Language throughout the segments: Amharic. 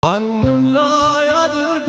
ማንም ላይ አድርጎ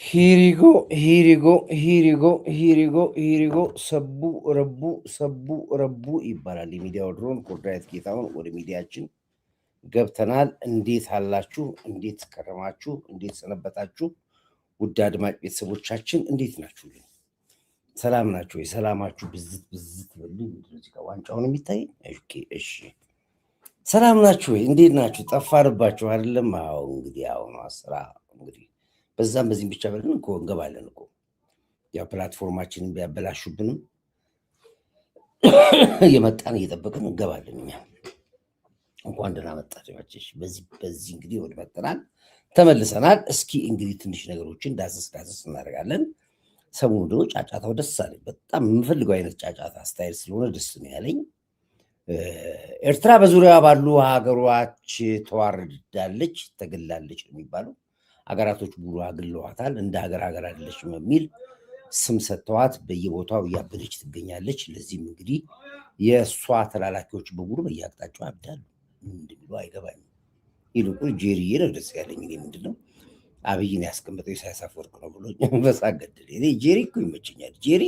ሂሪጎ ሰቡ ረቡ ይባላል። የሚዲያው ድሮን ኮርዳይት ጌታውን ወደ ሚዲያችን ገብተናል። እንዴት አላችሁ? እንዴት ከረማችሁ? እንዴት ሰነበታችሁ? ውድ አድማጭ ቤተሰቦቻችን እንዴት ናችሁ? ሰላም ናችሁ? የሰላማችሁ ብዝት በሉኝ። ዋንጫውን የሚታይ እሺ፣ ሰላም ናችሁ ወይ? እንዴት ናችሁ? ጠፋንባችሁ አይደለም? አዎ፣ እንግዲህ አሁን ስራ እንግዲህ በዛም በዚህም ብቻ ብለን እኮ እንገባለን እኮ ያው ፕላትፎርማችንን ቢያበላሹብንም የመጣን እየጠበቅን እንገባለን። እኛ እንኳን ደህና መጣችሁ። በዚህ እንግዲህ ወደ መጥተናል፣ ተመልሰናል። እስኪ እንግዲህ ትንሽ ነገሮችን ዳሰስ እናደርጋለን። ሰሞኑ ደግሞ ጫጫታው ደስ አለኝ። በጣም የምፈልገው አይነት ጫጫታ ስታይል ስለሆነ ደስ ነው ያለኝ። ኤርትራ በዙሪያ ባሉ ሀገሮች ተዋርዳለች፣ ተገላለች የሚባለው አገራቶች ሙሉ አግለዋታል። እንደ ሀገር አይደለችም የሚል ስም ሰጥተዋት በየቦታው እያበደች ትገኛለች። ለዚህም እንግዲህ የእሷ ተላላኪዎች በሙሉ በየአቅጣጫው ያብዳሉ። እንደሚሉ አይገባኝም። ይልቁን ጄሪዬ ነው ደስ ያለኝ። ምንድነው አብይን ያስቀመጠው ኢሳያስ አፈወርቅ ነው ብሎ በሳቅ ገደለ። እኔ ጄሪ እኮ ይመቸኛል። ጄሪ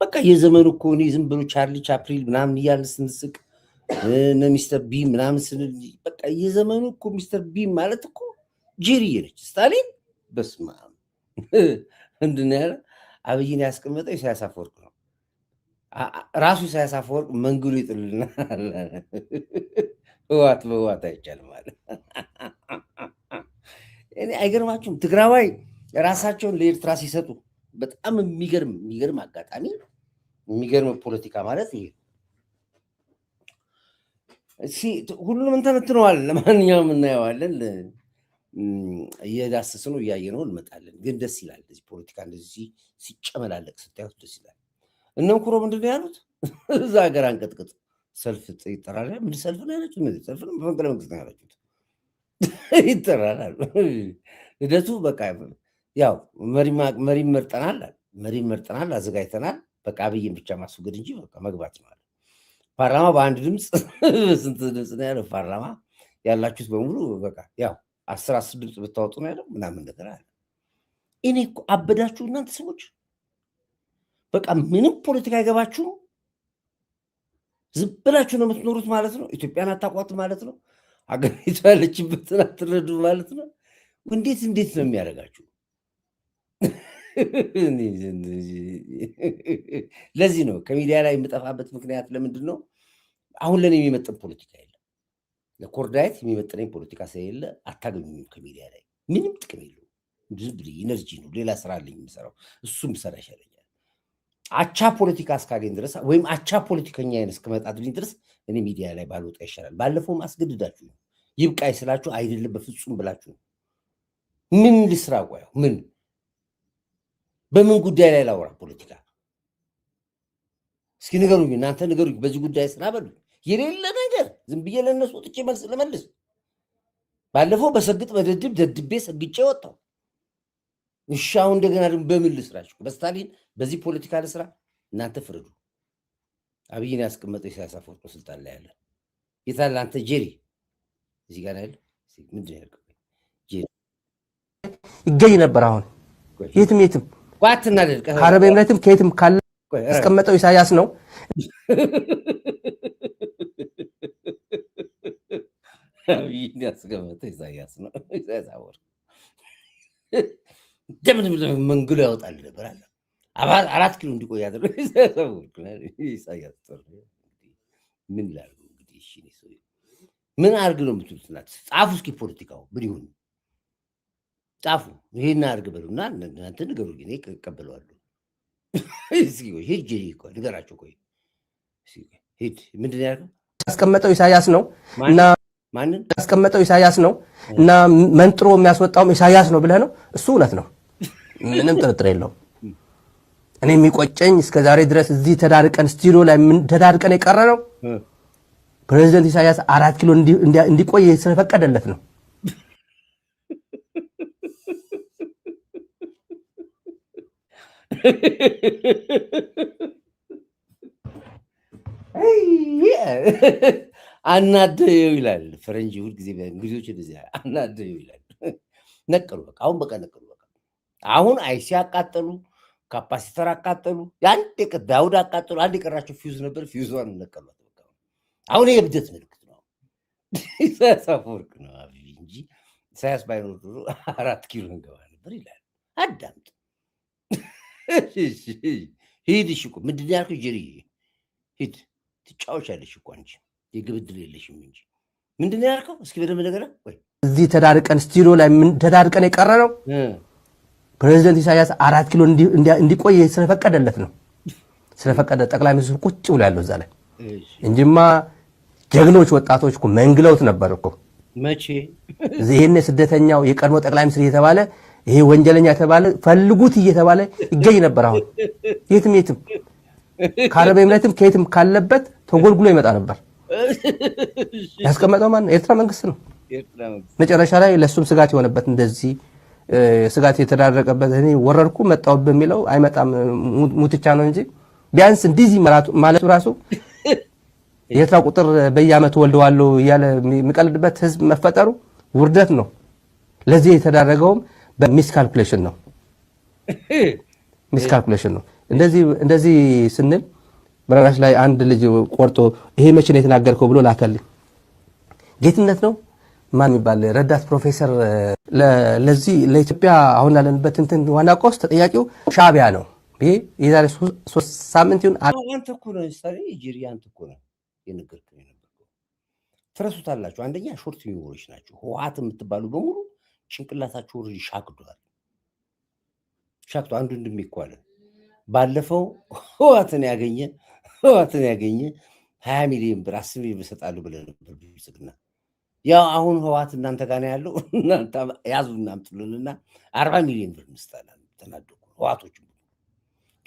በቃ የዘመኑ እኮ እኔ ዝም ብሎ ቻርሊ ቻፕሊን ምናምን እያልን ስንስቅ ሚስተር ቢ ምናምን ስንል በቃ የዘመኑ እኮ ሚስተር ቢ ማለት እኮ ጄሪዬ ነች። ስታሊን በስመ አብ ምንድን ያለ አብይን ያስቀመጠው ኢሳያስ አፈወርቅ ነው። ራሱ ኢሳያስ አፈወርቅ መንግሉ ይጥልልናል። ህዋት በህዋት አይቻልም ማለት አይገርማችሁም? ትግራዋይ ራሳቸውን ለኤርትራ ሲሰጡ በጣም የሚገርም አጋጣሚ፣ የሚገርም ፖለቲካ ማለት ይሄ። ሁሉንም እንተነትነዋለን። ለማንኛውም እናየዋለን። እየዳሰስ ነው እያየ ነው እንመጣለን። ግን ደስ ይላል። እዚህ ፖለቲካ እንደዚህ ሲጨመላለቅ ስታዩት ደስ ይላል። እነም ኩሮ ምንድን ነው ያሉት? እዛ ሀገር አንቀጥቅጥ ሰልፍ ይጠራል። ምን ሰልፍ ነው ያለችው? ሰልፍ ነው መፈንቅለ መንግስት ነው ያለችው። ይጠራል ሂደቱ በቃ ያው መሪ መርጠናል፣ አዘጋጅተናል። በቃ አብይን ብቻ ማስወገድ እንጂ በቃ መግባት ነው አለ። ፓርላማ በአንድ ድምፅ ስንት ድምፅ ነው ያለው? ፓርላማ ያላችሁት በሙሉ በቃ ያው 10 ድምፅ ብታወጡ ነው ያለው ምናምን ነገር አለ። እኔ እኮ አበዳችሁ እናንተ ሰዎች። በቃ ምንም ፖለቲካ አይገባችሁም። ዝም ብላችሁ ነው የምትኖሩት ማለት ነው። ኢትዮጵያን አታውቋት ማለት ነው። አገሪቱ ያለችበትን አትረዱ ማለት ነው። እንዴት ነው የሚያደርጋችሁ? ለዚህ ነው ከሚዲያ ላይ የምጠፋበት ምክንያት። ለምንድን ነው? አሁን ለእኔ የሚመጥን ፖለቲካ የለም። ለኮርዳይት የሚመጥነኝ ፖለቲካ ስለሌለ አታገኙም። ከሚዲያ ላይ ምንም ጥቅም የለውም። ኢነርጂ ነው። ሌላ ስራ አለኝ የምሰራው፣ እሱም ሰራ ይሻለኛል። አቻ ፖለቲካ እስካገኝ ድረስ ወይም አቻ ፖለቲከኛ እስክመጣልኝ ድረስ እኔ ሚዲያ ላይ ባልወጣ ይሻላል። ባለፈውም አስገድዳችሁ ነው ይብቃይ ስላችሁ አይደለም በፍጹም ብላችሁ ነው። ምን ልስራ? ቆየው ምን በምን ጉዳይ ላይ ላውራ? ፖለቲካ እስኪ ንገሩኝ፣ እናንተ ንገሩኝ። በዚህ ጉዳይ ስራ በሉ። የሌለ ነገር ዝም ብዬ ለነሱ ወጥቼ መልስ ለመልስ። ባለፈው በሰግጥ በደድብ ደድቤ ሰግጬ ወጣው። እሺ አሁን እንደገና በምን ልስራችሁ? በስታሊን በዚህ ፖለቲካ ልስራ? እናንተ ፍረዱ። አብይን ያስቀመጠው ኢሳያስ አፈወርቅ ስልጣን ላይ ያለ የታለ? አንተ ጄሪ እዚህ ጋር ያለ ምንድን ነው ያልከው? ጄሪ ይገኝ ነበር። አሁን የትም ቋትና ደልቀ አረብ እምነትም ከየትም ካለ ያስቀመጠው ኢሳያስ ነው። አብይን ያስቀመጠው ኢሳያስ ነው። ኢሳያስ አፈወርቅ እንደምን መንግሎ ያወጣል ነበር አለ። 4 ኪሎ እንዲቆይ ያደረገ ኢሳያስ ምን ላድርገው እንግዲህ እሺ ምን አድርግ ነው የምትሉት? ጻፉ እስኪ ፖለቲካው ምን ይሁን ጻፉ። ይሄን አድርግ በሉና እናንተ ንገሩኝ፣ እኔ እቀበለዋለሁ። እስኪ ሂጅ ቆይ ንገራቸው። ቆይ ሂድ ምንድን ነው ያልከው? ያስቀመጠው ኢሳያስ ነው እና ማንን ያስቀመጠው ኢሳያስ ነው እና መንጥሮ የሚያስወጣውም ኢሳያስ ነው ብለህ ነው። እሱ እውነት ነው፣ ምንም ጥርጥር የለውም። እኔ የሚቆጨኝ እስከ ዛሬ ድረስ እዚህ ተዳርቀን ስቱዲዮ ላይ ተዳርቀን የቀረ ነው ፕሬዚደንት ኢሳያስ 4 ኪሎ እንዲቆይ ስለፈቀደለት ነው። አናደየው ይላል ፈረንጅ ሁልጊዜ እንግሊዞች እንደዚህ አናደየው ይላል። ነቀሉ በቃ አሁን በቃ ነቀሉ በቃ አሁን አይሲ አቃጠሉ፣ ካፓሲተር አቃጠሉ፣ የአንድ ቀን ዳውድ አቃጠሉ። አንድ የቀራቸው ፊውዝ ነበር፣ ፊውዟን ነቀሏት። በቃ አሁን የእብደት ምልክት ነው። ኢሳያስ አፈወርቅ ነው እንጂ ኢሳያስ ባይኖር ኖሮ 4 ኪሎ እንገባ ነበር ይላል። አዳምጥ ሂድ። እሺ እኮ ምንድን ነው ያልከው? ጀሪ ሂድ ትጫወቻለሽ እኮ አንቺ የግብድል የለሽም እንጂ ምንድን ነው ያልከው? እስኪ በደንብ ንገረን። ወይ እዚህ ተዳርቀን ስቱዲዮ ላይ ተዳርቀን የቀረ ነው ፕሬዚደንት ኢሳያስ 4 ኪሎ እንዲቆይ ስለፈቀደለት ነው። ስለፈቀደ ጠቅላይ ሚኒስትሩ ቁጭ ብሎ ያለው እዛ ላይ እንጂማ ጀግኖች ወጣቶች እኮ መንግለውት ነበር እኮ። መቼ ይሄኔ ስደተኛው የቀድሞ ጠቅላይ ሚኒስትር እየተባለ ይሄ ወንጀለኛ የተባለ ፈልጉት እየተባለ ይገኝ ነበር። አሁን የትም ከአረብ ኤምሬትም ከየትም ካለበት ተጎልጉሎ ይመጣ ነበር። ያስቀመጠው ማን? ኤርትራ መንግስት ነው። መጨረሻ ላይ ለሱም ስጋት የሆነበት እንደዚህ ስጋት የተዳረቀበት እኔ ወረርኩ መጣው በሚለው አይመጣም ሙትቻ ነው እንጂ ቢያንስ እንደዚህ ማለቱ ራሱ የኤርትራ ቁጥር በየአመቱ ወልደዋለሁ እያለ የሚቀልድበት ህዝብ መፈጠሩ ውርደት ነው። ለዚህ የተዳረገውም በሚስካልኩሌሽን ነው። ሚስካልኩሌሽን ነው። እንደዚህ ስንል በራሽ ላይ አንድ ልጅ ቆርጦ ይሄ መቼ ነው የተናገርከው ብሎ ላከልኝ። ጌትነት ነው ማን የሚባል ረዳት ፕሮፌሰር ለዚህ ለኢትዮጵያ አሁን ላለንበት እንትን ዋና ቆስ ተጠያቂው ሻዕቢያ ነው። ይሄ የዛሬ 3 ሳምንት ይሁን አንተ እኮ ነው ስታሪ ጂሪ አንተ እኮ ነው የነገርከኝ ነበር። ትረሱታላችሁ። አንደኛ ሾርት ሚሞሪዎች ናቸው። ህወሓት የምትባሉ በሙሉ ጭንቅላታችሁ ኦልሬዲ ሻክዷል። አንዱ እንደሚኳለ ባለፈው ህወሓትን ያገኘ 20 ሚሊዮን ብር 10 ሚሊዮን እሰጣለሁ ብለህ ነበር ብልጽግና። ያው አሁን ህወሓት እናንተ ጋር ነው ያለው። እናንተ ያዙና አምጡልንና 40 ሚሊዮን ብር እንስጣለን። ተናደቁ ህወሓቶች።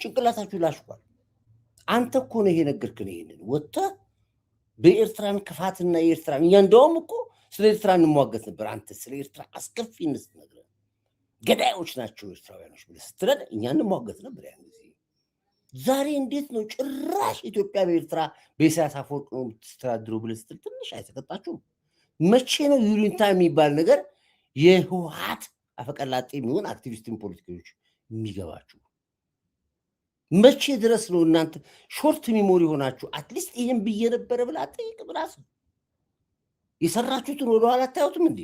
ጭንቅላታችሁ ላሽቋል። አንተ እኮ ነው ይሄ ነገርክን። ይሄንን ወጥተህ በኤርትራን ክፋትና የኤርትራን እኛ እንደውም እኮ ስለ ኤርትራ እንሟገት ነበር። አንተ ስለ ኤርትራ አስከፊነት ነገር ገዳዮች ናቸው ኤርትራውያኖች ብለህ ስትለን እኛ እንሟገት ነበር ያን ጊዜ። ዛሬ እንዴት ነው ጭራሽ ኢትዮጵያ በኤርትራ በኢሳያስ አፈወርቅ ነው የምትስተዳድረው ብለህ ስትል ትንሽ አይተቀጣችሁም? መቼ ነው ዩኒታ የሚባል ነገር የህወሓት አፈቀላጤ የሚሆን አክቲቪስትን ፖለቲከኞች የሚገባችሁ? መቼ ድረስ ነው እናንተ ሾርት ሚሞሪ ሆናችሁ? አትሊስት ይህን ብዬ ነበረ ብላ አትጠይቅም? ራስህ የሰራችሁትን ወደኋላ አታዩትም እንዴ?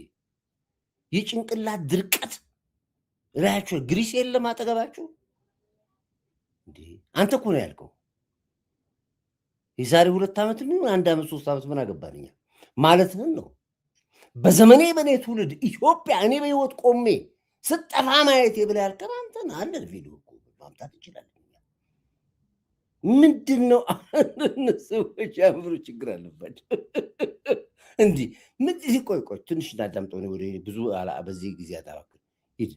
የጭንቅላት ድርቀት ላያችሁ ግሪስ የለም አጠገባችሁ እንዴ? አንተ እኮ ነው ያልከው የዛሬ 2 ዓመት ነው 1 ዓመት 3 ዓመት ምን አገባንኛ ማለትህን ነው። በዘመኔ በኔ ትውልድ ኢትዮጵያ እኔ በህይወት ቆሜ ስጠፋ ማየት ብለህ ያልከው አንተን አለ ቪዲዮ እኮ ማምጣት ይችላል። ምንድን ነው ሰዎች ያምሩ ችግር አለባቸው እንዴ? ምንድን ቆይ ትንሽ እንዳዳምጠው ነው። ወደ ብዙ በዚህ ጊዜ አታባክል ሂድ።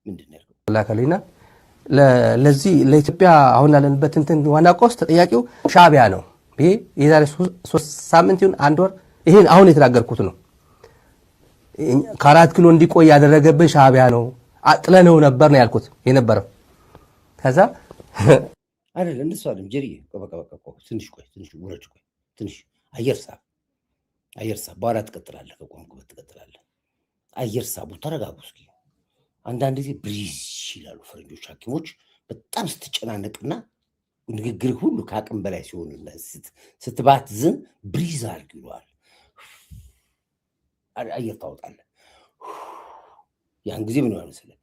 ምንድን ነው ያልከው? ላከሊና ለዚህ ለኢትዮጵያ አሁን ላለንበት እንትን ዋና ቆስ ተጠያቂው ሻዕቢያ ነው። ይሄ የዛሬ 3 ሳምንት ይሁን 1 ወር ይሄን አሁን የተናገርኩት ነው። ከ4 ኪሎ እንዲቆይ ያደረገብን ሻዕቢያ ነው። አጥለነው ነበር ነው ያልኩት የነበረው። ከዛ አይደለም እንደሱ አይደለም ጀሪ ትንሽ ውረድ። ትንሽ አየር ሳብ በኋላ ትቀጥላለህ። ከቆምኩበት ትቀጥላለህ። አየር ሳቡ ተረጋጉ እስኪ። አንዳንድ ጊዜ ብሪዝ ይላሉ ፈረንጆች ሐኪሞች። በጣም ስትጨናነቅና ንግግር ሁሉ ከአቅም በላይ ሲሆንና ስትባትዝን ብሪዝ አድርግ ይለዋል። አየር ታወጣለህ። ያን ጊዜ ምን ማለት ነው?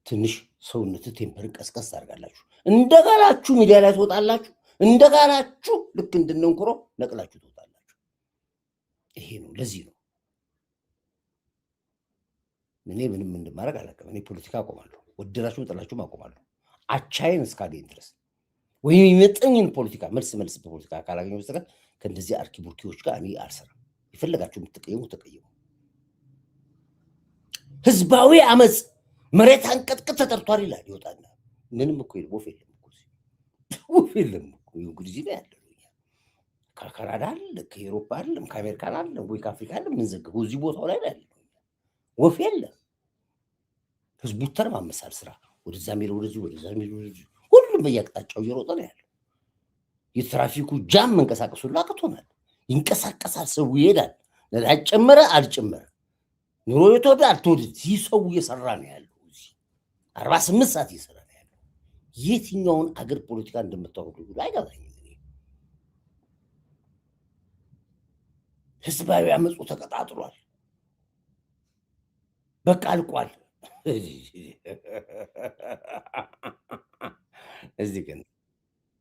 ትንሽ ሰውነት ቴምፐር ቀስቀስ አድርጋላችሁ። እንደጋላችሁ ሚዲያ ላይ ትወጣላችሁ እንደጋላችሁ ልክ እንድንንኩሮ ነቅላችሁ ትወጣላችሁ ይሄ ነው ለዚህ ነው እኔ ምንም እንደማረግ አላውቅም እኔ ፖለቲካ አቆማለሁ ወደራችሁ ጥላችሁ ማቆማለሁ አቻይን እስካገኝ ድረስ ወይ የሚመጥኝን ፖለቲካ መልስ በፖለቲካ ካላገኘው በስተቀር ከእንደዚህ አርኪ ቡርኪዎች ጋር እኔ አልሰራም ይፈልጋችሁ የምትቀየሙ ተቀየሙ ህዝባዊ አመጽ መሬት አንቀጥቅጥ ተጠርቷል ይላል ይወጣና ምንም እኮ ወፍ የለም እኮ እንግዲህ ነው ያለው ከካናዳ አለ ከአውሮፓ አለ ከአሜሪካ አለ ወይ ከአፍሪካ አለ ምን ዘገበው እዚህ ቦታው ላይ አይደል ወፍ የለም ህዝቡ ተርማመሳል ስራ ወደዛ ሚለው ወደዛ ሚለው ሁሉም በየአቅጣጫው እየሮጠ ነው ያለው የትራፊኩ ጃም መንቀሳቀሱ ላቅቶናል ይንቀሳቀሳል ሰው ይሄዳል ነዳጅ ጨመረ አልጨመረ ኑሮ የተወደደ አልተወደደ ይህ ሰው እየሰራ ነው ያለው 48 ሰዓት እየሰራ ነው ያለው የትኛውን አገር ፖለቲካ እንደምታወሩ ሁሉ አይገባኝም ህዝባዊ አመጹ ተቀጣጥሏል በቃ አልቋል እዚህ ግን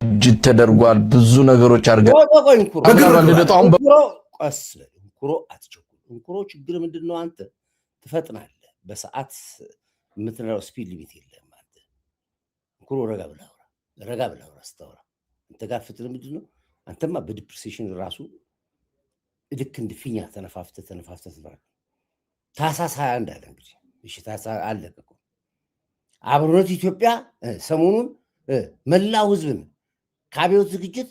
እጅግ ተደርጓል ብዙ ነገሮች እንኩሮ አትቸኩል እንኩሮ ችግር ምንድነው አንተ ትፈጥናለህ በሰዓት የምትነራው ስፒድ ሊሚት የለም አንተ እንኩሮ ረጋ ብላውራ ስታወራ አንተ ጋር ፍጥነት ምንድነው አንተማ በዲፕሬሽን ራሱ ልክ እንደ ፊኛ ተነፋፍተ ታሳሳ እንዳለ እንግዲህ እሺ ታሳ አለቀቁ አብሮነት ኢትዮጵያ ሰሞኑን መላው ህዝብን ከአብዮት ዝግጅት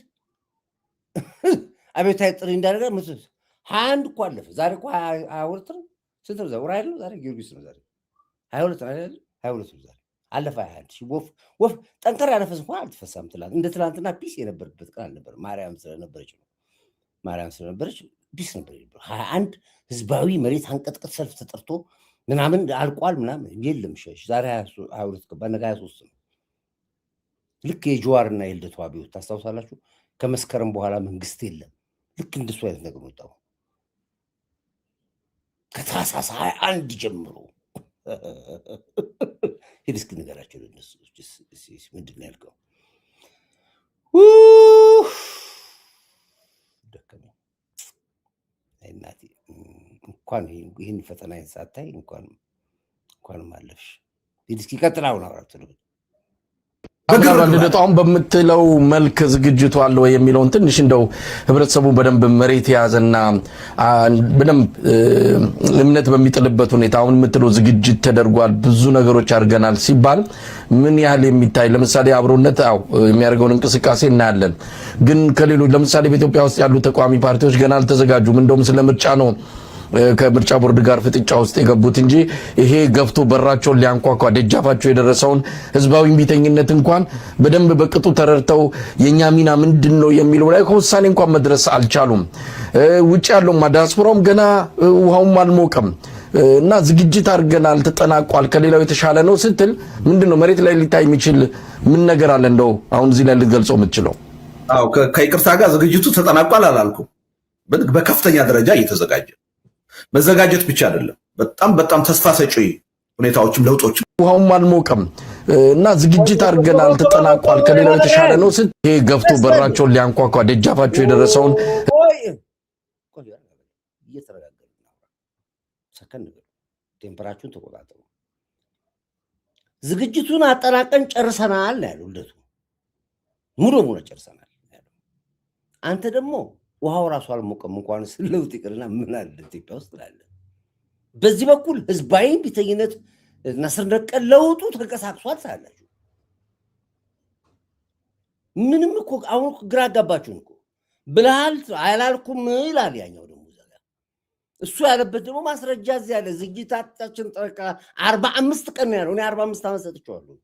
አብዮታዊ ጥሪ እንዳደረገ መስሎት 21 እኮ አለፈ ዛሬ እኮ 22 ነው ስንት ነው ዛሬ አይደል ዛሬ ጊዮርጊስ ነው ዛሬ 22 አይደል 22 ነው ዛሬ አለፈ 21 ወፍ ጠንከር ያለፈስ እንኳን አልተፈሳም ትላንት እንደ ትላንትና ፒስ የነበረበት ቀን አልነበር ማርያም ስለነበረች ፒስ ነበር 21 ህዝባዊ መሬት አንቀጥቅጥ ሰልፍ ተጠርቶ ምናምን አልቋል ምናምን የለም ሸሽ ዛሬ 22 ገባ ነገ 23 ነው ልክ የጀዋርና የልደቱ አብዮት ታስታውሳላችሁ ከመስከረም በኋላ መንግስት የለም ልክ እንደሱ አይነት ነገር ወጣው ከታህሳስ 21 ጀምሮ ሄድስክ ነገራቸው ለነሱ ምንድነው ያልከው ደከመ አይናቲ እንኳን ይሄን ፈተና ሳታይ እንኳን ማለፍሽ ሄድስክ ይቀጥላው ነው አራተው በግርድታውን በመትለው መልክ ዝግጅቱ አለ ወይ የሚለውን ትንሽ እንደው ህብረተሰቡ በደንብ መሬት ያዘና በደንብ እምነት በሚጥልበት ሁኔታ አሁን የምትለው ዝግጅት ተደርጓል ብዙ ነገሮች አድርገናል ሲባል ምን ያህል የሚታይ ለምሳሌ አብሮነት የሚያደርገውን እንቅስቃሴ እናያለን ግን ከሌሎች ለምሳሌ በኢትዮጵያ ውስጥ ያሉ ተቋሚ ፓርቲዎች ገና አልተዘጋጁም እንደውም ስለምርጫ ነው ከምርጫ ቦርድ ጋር ፍጥጫ ውስጥ የገቡት እንጂ ይሄ ገፍቶ በራቸውን ሊያንኳኳ ደጃፋቸው የደረሰውን ህዝባዊ ቢተኝነት እንኳን በደንብ በቅጡ ተረርተው የኛ ሚና ምንድነው የሚለው ላይ ከውሳኔ እንኳን መድረስ አልቻሉም ውጭ ያለው ዲያስፖራውም ገና ውሃውም አልሞቀም እና ዝግጅት አድርገናል ተጠናቋል ከሌላው የተሻለ ነው ስትል ምንድነው መሬት ላይ ሊታይ የሚችል ምን ነገር አለ እንደው አሁን እዚህ ላይ ልገልጸው የምትችለው ከይቅርታ ጋር ዝግጅቱ ተጠናቋል አላልኩም በከፍተኛ ደረጃ እየተዘጋጀ መዘጋጀት ብቻ አይደለም በጣም ተስፋ ሰጪ ሁኔታዎችም ለውጦችም ውሃውም አልሞቀም እና ዝግጅት አድርገናል ተጠናቋል ከሌላው የተሻለ ነው ስትል ይሄ ገፍቶ በራቸውን ሊያንኳኳ ደጃፋቸው የደረሰውን ሰከን ቴምፐራቸሩን ተቆጣጣው ዝግጅቱን አጠናቀን ጨርሰናል ያለው ልደቱ ሙሉ ጨርሰናል ያለው አንተ ደግሞ ውሃው ራሱ አልሞቀም እንኳን ስለውጥ ይቅርና ምን አለ ኢትዮጵያ ውስጥ አለ በዚህ በኩል ህዝባዊ ቢተኝነት ናስር ነቀል ለውጡ ተንቀሳቅሷል ሳላችሁ ምንም እኮ አሁን ግራ አጋባችሁ እኮ ብለሃል አላልኩም ይላል ያኛው ደግሞ ዘጋ እሱ ያለበት ደግሞ ማስረጃ እዚህ ያለ ዝግጅታችን ጠቃ 45 ቀን ያለው እኔ 45 ዓመት ሰጥቼዋለሁ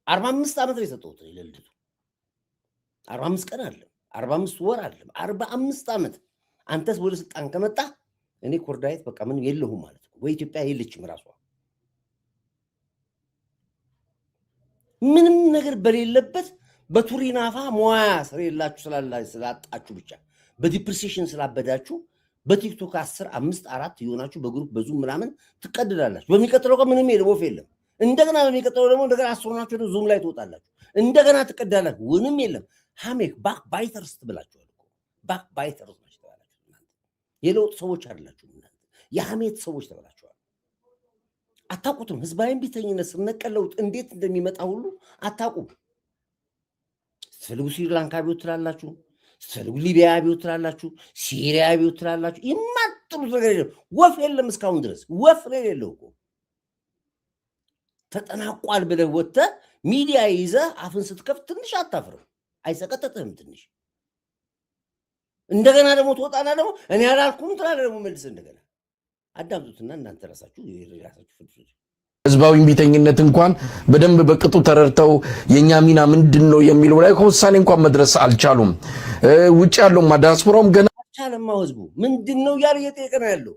45 ዓመት ነው የሰጠሁት ለልደቱ 45 ቀን አለ 45 ወር አለ 45 ዓመት አንተስ ወደ ስልጣን ከመጣ እኔ ኮርዳይት በቃ ምን የለሁም ማለት ነው ወይ ኢትዮጵያ የለችም ራሷ ምንም ነገር በሌለበት በቱሪናፋ ሞያ ስለላችሁ ስላጣችሁ ብቻ በዲፕሬሽን ስላበዳችሁ በቲክቶክ 10 5 4 ይሆናችሁ በግሩፕ በዙም ምናምን ትቀደዳላችሁ በሚቀጥለው ቀን ምንም የለም እንደገና በሚቀጥለው ደግሞ እንደገና አስሮናችሁ ዙም ላይ ትወጣላችሁ፣ እንደገና ትቀዳላችሁ። ምንም የለም። ሀሜክ ባክ ባይተርስ ትብላችኋል እኮ ባክ ባይተርስ ናችሁ ተባላችሁ። እናንተ የለውጥ ሰዎች አይደላችሁ። እናንተ የሀሜት ሰዎች ተብላችኋል። አታውቁትም። ህዝባዊ እምቢተኝነት ስር ለውጥ እንዴት እንደሚመጣ ሁሉ አታውቁም። ስትፈልጉ ስሪላንካ ቢሆን ትላላችሁ፣ ስትፈልጉ ሊቢያ ቢሆን ትላላችሁ፣ ሲሪያ ቢሆን ትላላችሁ። የማትሉት ነገር የለም። ወፍ የለም እስካሁን ድረስ ወፍ ነው የሌለው እኮ። ተጠናቋል ብለህ ወጥተህ ሚዲያ ይዘህ አፍን ስትከፍት ትንሽ አታፍርም? አይሰቀጥጥህም? ትንሽ እንደገና ደግሞ ትወጣና ደግሞ እኔ አላልኩም ትላለህ። ደግሞ መልስ እንደገና አዳምጡትና እናንተ ራሳችሁ ፍልፍል ህዝባዊ እምቢተኝነት እንኳን በደንብ በቅጡ ተረድተው የኛ ሚና ምንድነው የሚለው ላይ ከውሳኔ እንኳን መድረስ አልቻሉም። ውጭ ያለው ዲያስፖራውም ገና አልቻለማ። ህዝቡ ምንድነው እያለ እየጠየቀ ነው ያለው።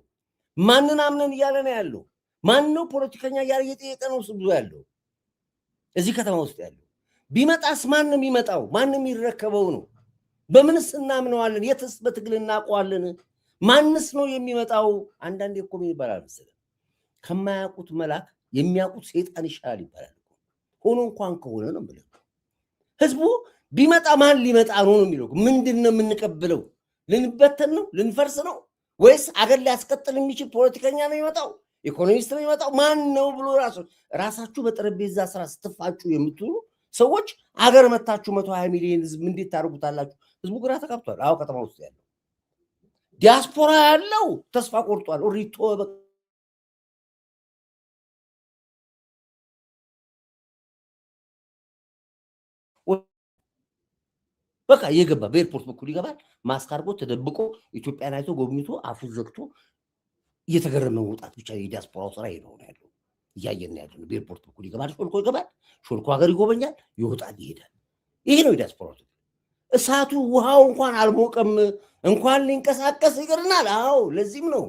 ማንን አምነን እያለ ነው ያለው። ማን ነው ፖለቲከኛ እያለ እየጠየቀ ነው ብዙ ያለው እዚህ ከተማ ውስጥ ያለው። ቢመጣስ ማን ነው የሚመጣው? ማን ነው የሚረከበው ነው? በምንስ እናምነዋለን? የትስ በትግል እናውቀዋለን? ማንስ ነው የሚመጣው? አንዳንዴ እኮ ምን ይባላል መሰለህ፣ ከማያውቁት መልአክ የሚያውቁት ሰይጣን ይሻላል ይባላል። ሆኖ እንኳን ከሆነ ነው ብለ ህዝቡ ቢመጣ ማን ሊመጣ ነው ነው የሚለው። ምንድነው የምንቀበለው? ልንበተን ነው? ልንፈርስ ነው? ወይስ አገር ሊያስቀጥል የሚችል ፖለቲከኛ ነው የሚመጣው? ኢኮኖሚስት ነው የሚመጣው? ማን ነው ብሎ ራሳችሁ በጠረጴዛ ስራ ስትፋጩ የምትሉ ሰዎች አገር መታችሁ 120 ሚሊዮን ህዝብ እንዴት ታደርጉታላችሁ? ህዝቡ ግራ ተጋብቷል። አዎ ከተማ ውስጥ ያለው ዲያስፖራ ያለው ተስፋ ቆርጧል። ኦሪቶ በቃ እየገባ በኤርፖርት በኩል ይገባል። ማስክ አድርጎ ተደብቆ ኢትዮጵያን አይቶ ጎብኝቶ አፉን ዘግቶ እየተገረመ መውጣት ብቻ የዲያስፖራው ስራ ነው ያለው። እያየን ያለው በኤርፖርት በኩል ይገባል፣ ሾልኮ ይገባል፣ ሾልኮ ሀገር ይጎበኛል፣ ይወጣል፣ ይሄዳል። ይሄ ነው የዲያስፖራው። እሳቱ ውሃው እንኳን አልሞቀም፣ እንኳን ሊንቀሳቀስ ይቀርናል። አዎ ለዚህም ነው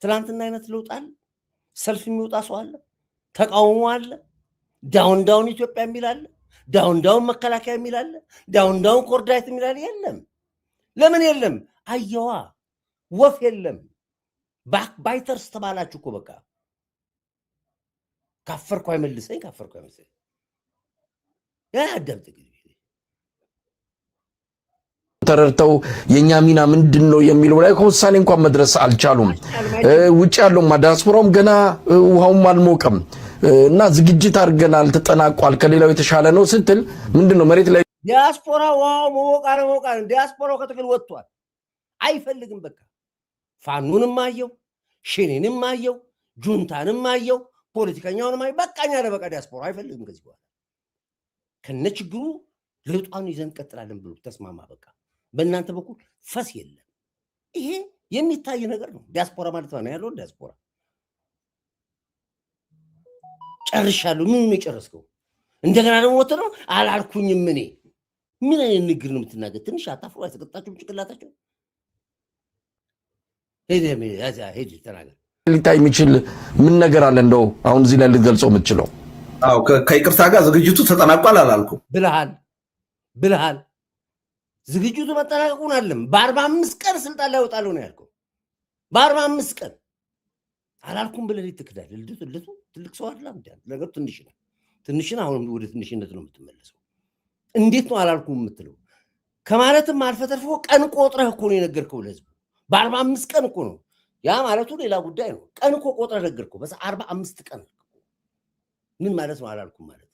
ትናንትና አይነት ለውጥ አለ። ሰልፍ የሚወጣ ሰው አለ፣ ተቃውሞ አለ፣ ዳውን ዳውን ኢትዮጵያ የሚል አለ፣ ዳውን ዳውን መከላከያ የሚል አለ፣ ዳውን ዳውን ኮርዳይት የሚል አለ። የለም። ለምን የለም? አየዋ ወፍ የለም። ባክ ባይተርስ ተባላችሁ እኮ በቃ። ካፈርኩ አይመልሰኝ፣ ካፈርኩ አይመልሰኝ። ያ አዳምጥ ጊዜ ተረድተው የኛ ሚና ምንድነው የሚለው ላይ ከውሳኔ እንኳን መድረስ አልቻሉም። ውጭ ያለው ዲያስፖራውም ገና ውሃውም አልሞቀም እና ዝግጅት አድርገናል፣ ተጠናቋል፣ ከሌላው የተሻለ ነው ስትል ምንድነው መሬት ላይ ዲያስፖራ ውሃው ሞቃ ዲያስፖራው ከትግል ወጥቷል። አይፈልግም በቃ። ፋኑንም አየው፣ ሸኔንም አየው፣ ጁንታንም አየው፣ ፖለቲከኛውንም አየው። በቃኛ ለበቃ ዲያስፖራ አይፈልግም ከዚህ በኋላ ከነችግሩ ለውጣን ይዘን ቀጥላለን ብሎ ተስማማ። በቃ በእናንተ በኩል ፈስ የለም። ይሄ የሚታይ ነገር ነው። ዲያስፖራ ማለት ነው ያለው። ዲያስፖራ ጨርሻለሁ። ምን የጨረስከው? እንደገና ደግሞ ወጥቶ ነው አላልኩኝም እኔ። ምን አይነት ንግግር ነው የምትናገር? ትንሽ አታፍሩ? አይሰቀጣችሁም ጭንቅላታችሁ? ሄድ ተናገር። ሊታይ የሚችል ምን ነገር አለ እንደው አሁን እዚህ ላይ ልትገልጸው የምትችለው? አዎ ከይቅርታ ጋር ዝግጅቱ ተጠናቋል አላልኩም ብልሃል። ዝግጅቱ መጠናቀቁን አለም በ45 ቀን ስልጣን ላይ ወጣለሁ ነው ያልከው። በ45 ቀን አላልኩም ብለህ ትክዳለህ። ልደቱ ትልቅ ሰው አይደለም ነገሩ። ትንሽን አሁን ወደ ትንሽነት ነው የምትመለሰው። እንዴት ነው አላልኩም የምትለው? ከማለትም አልፈ ተርፎ ቀን ቆጥረህ እኮ ነው የነገርከው ለህዝቡ። በ45 ቀን እኮ ነው። ያ ማለቱ ሌላ ጉዳይ ነው። ቀን እኮ ቆጥረህ ነገርከው። በዛ 45 ቀን ምን ማለት ነው አላልኩም ማለት?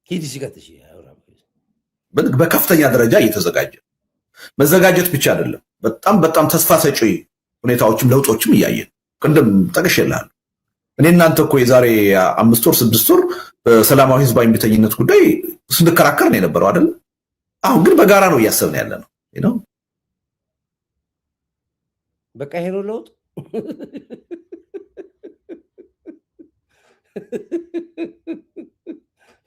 ሂድ ሲከተሽ በከፍተኛ ደረጃ እየተዘጋጀ መዘጋጀት ብቻ አይደለም፣ በጣም ተስፋ ሰጪ ሁኔታዎችም ለውጦችም እያየን ቅድም ጠቅሼልሃለሁ። እኔ እናንተ እኮ የዛሬ 5 ወር 6 ወር በሰላማዊ ህዝባዊ እምቢተኝነት ጉዳይ ስንከራከር ነው የነበረው አይደል? አሁን ግን በጋራ ነው እያሰብን ያለ ነው። በቃ ይሄ ነው ለውጥ።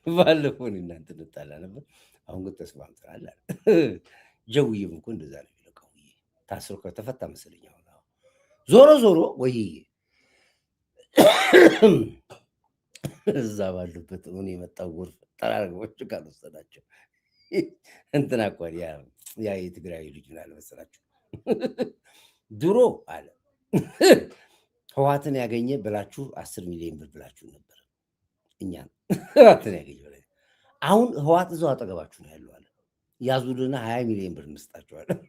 ባለፈው እናንተ እንጣላ ነበር። አሁን ግን ተስማምተናል። ጀውዬም እኮ እንደዛ ነው የሚለው። ታስሮ ከተፈታ መሰለኝ። አሁን ዞሮ ወይዬ እዛ ባሉበት ሆነ የመጣው ጎርፍ ጠራርገዎች ካልወሰዳቸው እንትና እኮ ያ የትግራይ ልጅ ምን አለ መሰላችሁ? ድሮ አለ ህዋትን ያገኘ ብላችሁ 10 ሚሊዮን ብር ብላችሁ ነበር። እኛ ህዋትን ያገኘ ብለ አሁን ህዋት እዛው አጠገባችሁ ነው ያለው አለ። ያዙልና 20 ሚሊዮን ብር እንስጣችኋለን።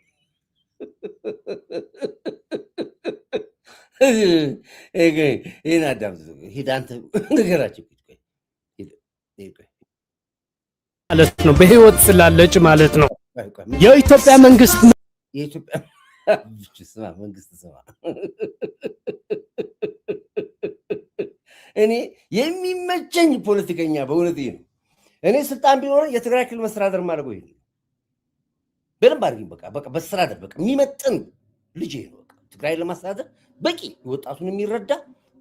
ይሄን አዳምጥ። ሂድ አንተ ንገራቸው ማለት ነው። በህይወት ስላለች ማለት ነው። የኢትዮጵያ መንግስት ስማ መንግስት ስማ እኔ የሚመቸኝ ፖለቲከኛ በእውነት ነው። እኔ ስልጣን ቢኖር የትግራይ ክልል መስተዳደር ማለት ነው። በደንብ አድርጊ በቃ በስተዳደር በቃ የሚመጥን ልጅ ነው። በቃ ትግራይ ለማስተዳደር በቂ ወጣቱን የሚረዳ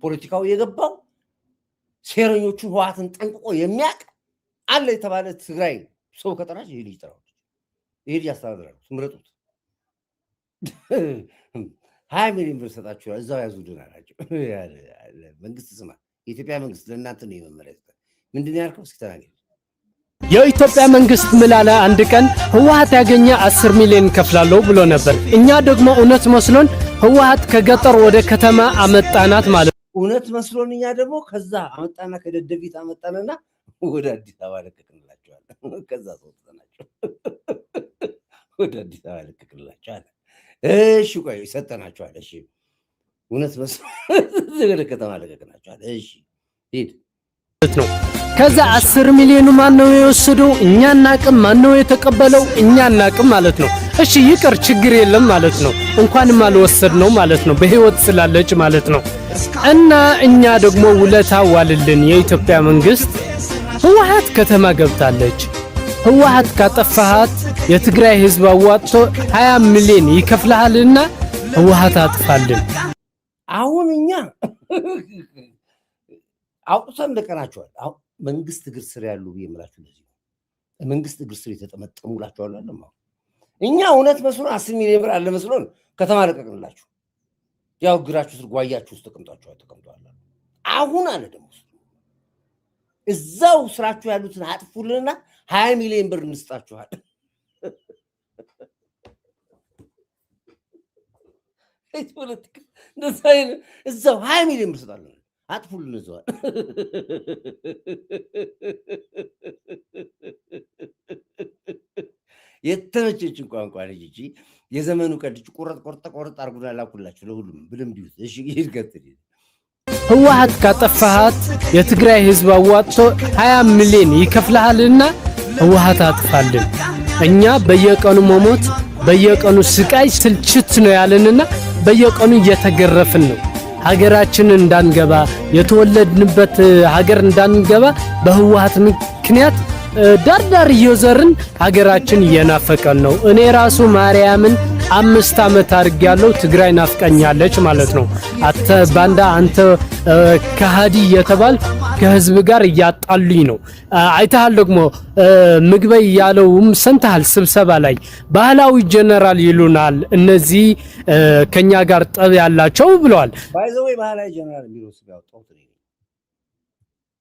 ፖለቲካው የገባው ሴረኞቹን ህዋትን ጠንቅቆ የሚያውቅ አለ የተባለ ትግራይ ሰው ከጠራች ይሄ ልጅ ይጠራው። ይሄ ልጅ ያስተዳድራል። ምረጡት። 20 ሚሊዮን ብር ሰጣችኋል። እዛው ያዙልን አላቸው። መንግስት ስማ፣ የኢትዮጵያ መንግስት ለእናንተ ነው የመመሪያ ምንድን ነው ያልከው? እስኪ ተናገር። የኢትዮጵያ መንግስት ምላለ አንድ ቀን ህወሓት ያገኘ 10 ሚሊዮን ከፍላለሁ ብሎ ነበር። እኛ ደግሞ እውነት መስሎን ህወሓት ከገጠር ወደ ከተማ አመጣናት ማለት ነው። እውነት መስሎን እኛ ደግሞ ከዛ አመጣና ከደደቢት አመጣንና ወደ አዲስ አበባ ለቀቅንላቸዋለን። ከዛ ሰው ተናቸው ወደ አዲስ አበባ ለቀቅንላቸዋለን። እሺ ቆይ ሰጠናቸዋል። እሺ እውነት መስሎን ወደ ከተማ ለቀቅናቸዋል። እሺ ሂድ ነው። ከዛ 10 ሚሊዮኑ ማን ነው የወሰደው? እኛ እናቅም። ማን ነው የተቀበለው? እኛ እናቅም ማለት ነው። እሺ ይቅር ችግር የለም ማለት ነው። እንኳንም አልወሰድነው ማለት ነው። በህይወት ስላለች ማለት ነው። እና እኛ ደግሞ ውለታ ዋልልን የኢትዮጵያ መንግስት። ህወሓት ከተማ ገብታለች። ህወሓት ካጠፋሃት የትግራይ ህዝብ አዋጥቶ 20 ሚሊዮን ይከፍልሃልና ህወሓት አጥፋልን። አሁን እኛ አውጥተን ለቀናቸዋል። አሁን መንግስት እግር ስር ያሉ ብዬምላችሁ ለዚህ ነው። መንግስት እግር ስር የተጠመጠሙ ላቸዋል አለም። እኛ እውነት መስሎን 10 ሚሊዮን ብር አለ መስሎን ከተማ ለቀቅንላችሁ። ያው እግራችሁ ስር ጓያችሁ ውስጥ ተቀምጧል። አሁን አለ ደግሞ እዛው ስራችሁ ያሉትን አጥፉልንና 20 ሚሊዮን ብር እንስጣችኋል። እዛው 20 ሚሊዮን ብር ስጣለን አጥፉልን እዛው። የተመቸችን ቋንቋ ልጅ እቺ የዘመኑ ቀልጭ ቆረጥ አርጉና ላኩላችሁ ለሁሉም ብለም ቢዩት። እሺ ይርገትል ህወሓት ካጠፋሃት የትግራይ ህዝብ አዋጥቶ 20 ሚሊዮን ይከፍልሃልና ህወሓት አጥፋልን። እኛ በየቀኑ መሞት በየቀኑ ስቃይ ስልችት ነው ያለንና በየቀኑ እየተገረፍን ነው። ሀገራችን እንዳንገባ የተወለድንበት ሀገር እንዳንገባ በህወሓት ምክንያት ዳርዳር እየዘርን ሀገራችን እየናፈቀን ነው። እኔ ራሱ ማርያምን 5 ዓመት አድርጌያለሁ። ትግራይ ናፍቀኛለች ማለት ነው። አተ ባንዳ አንተ ከሃዲ እየተባል ከህዝብ ጋር እያጣሉኝ ነው። አይተሃል ደግሞ ምግበይ ያለውም ሰምተሃል። ስብሰባ ላይ ባህላዊ ጀነራል ይሉናል እነዚህ ከኛ ጋር ጠብ ያላቸው ብለዋል። ባይዘው ባህላዊ ጀነራል የሚለው ስጋው ጦት ነው።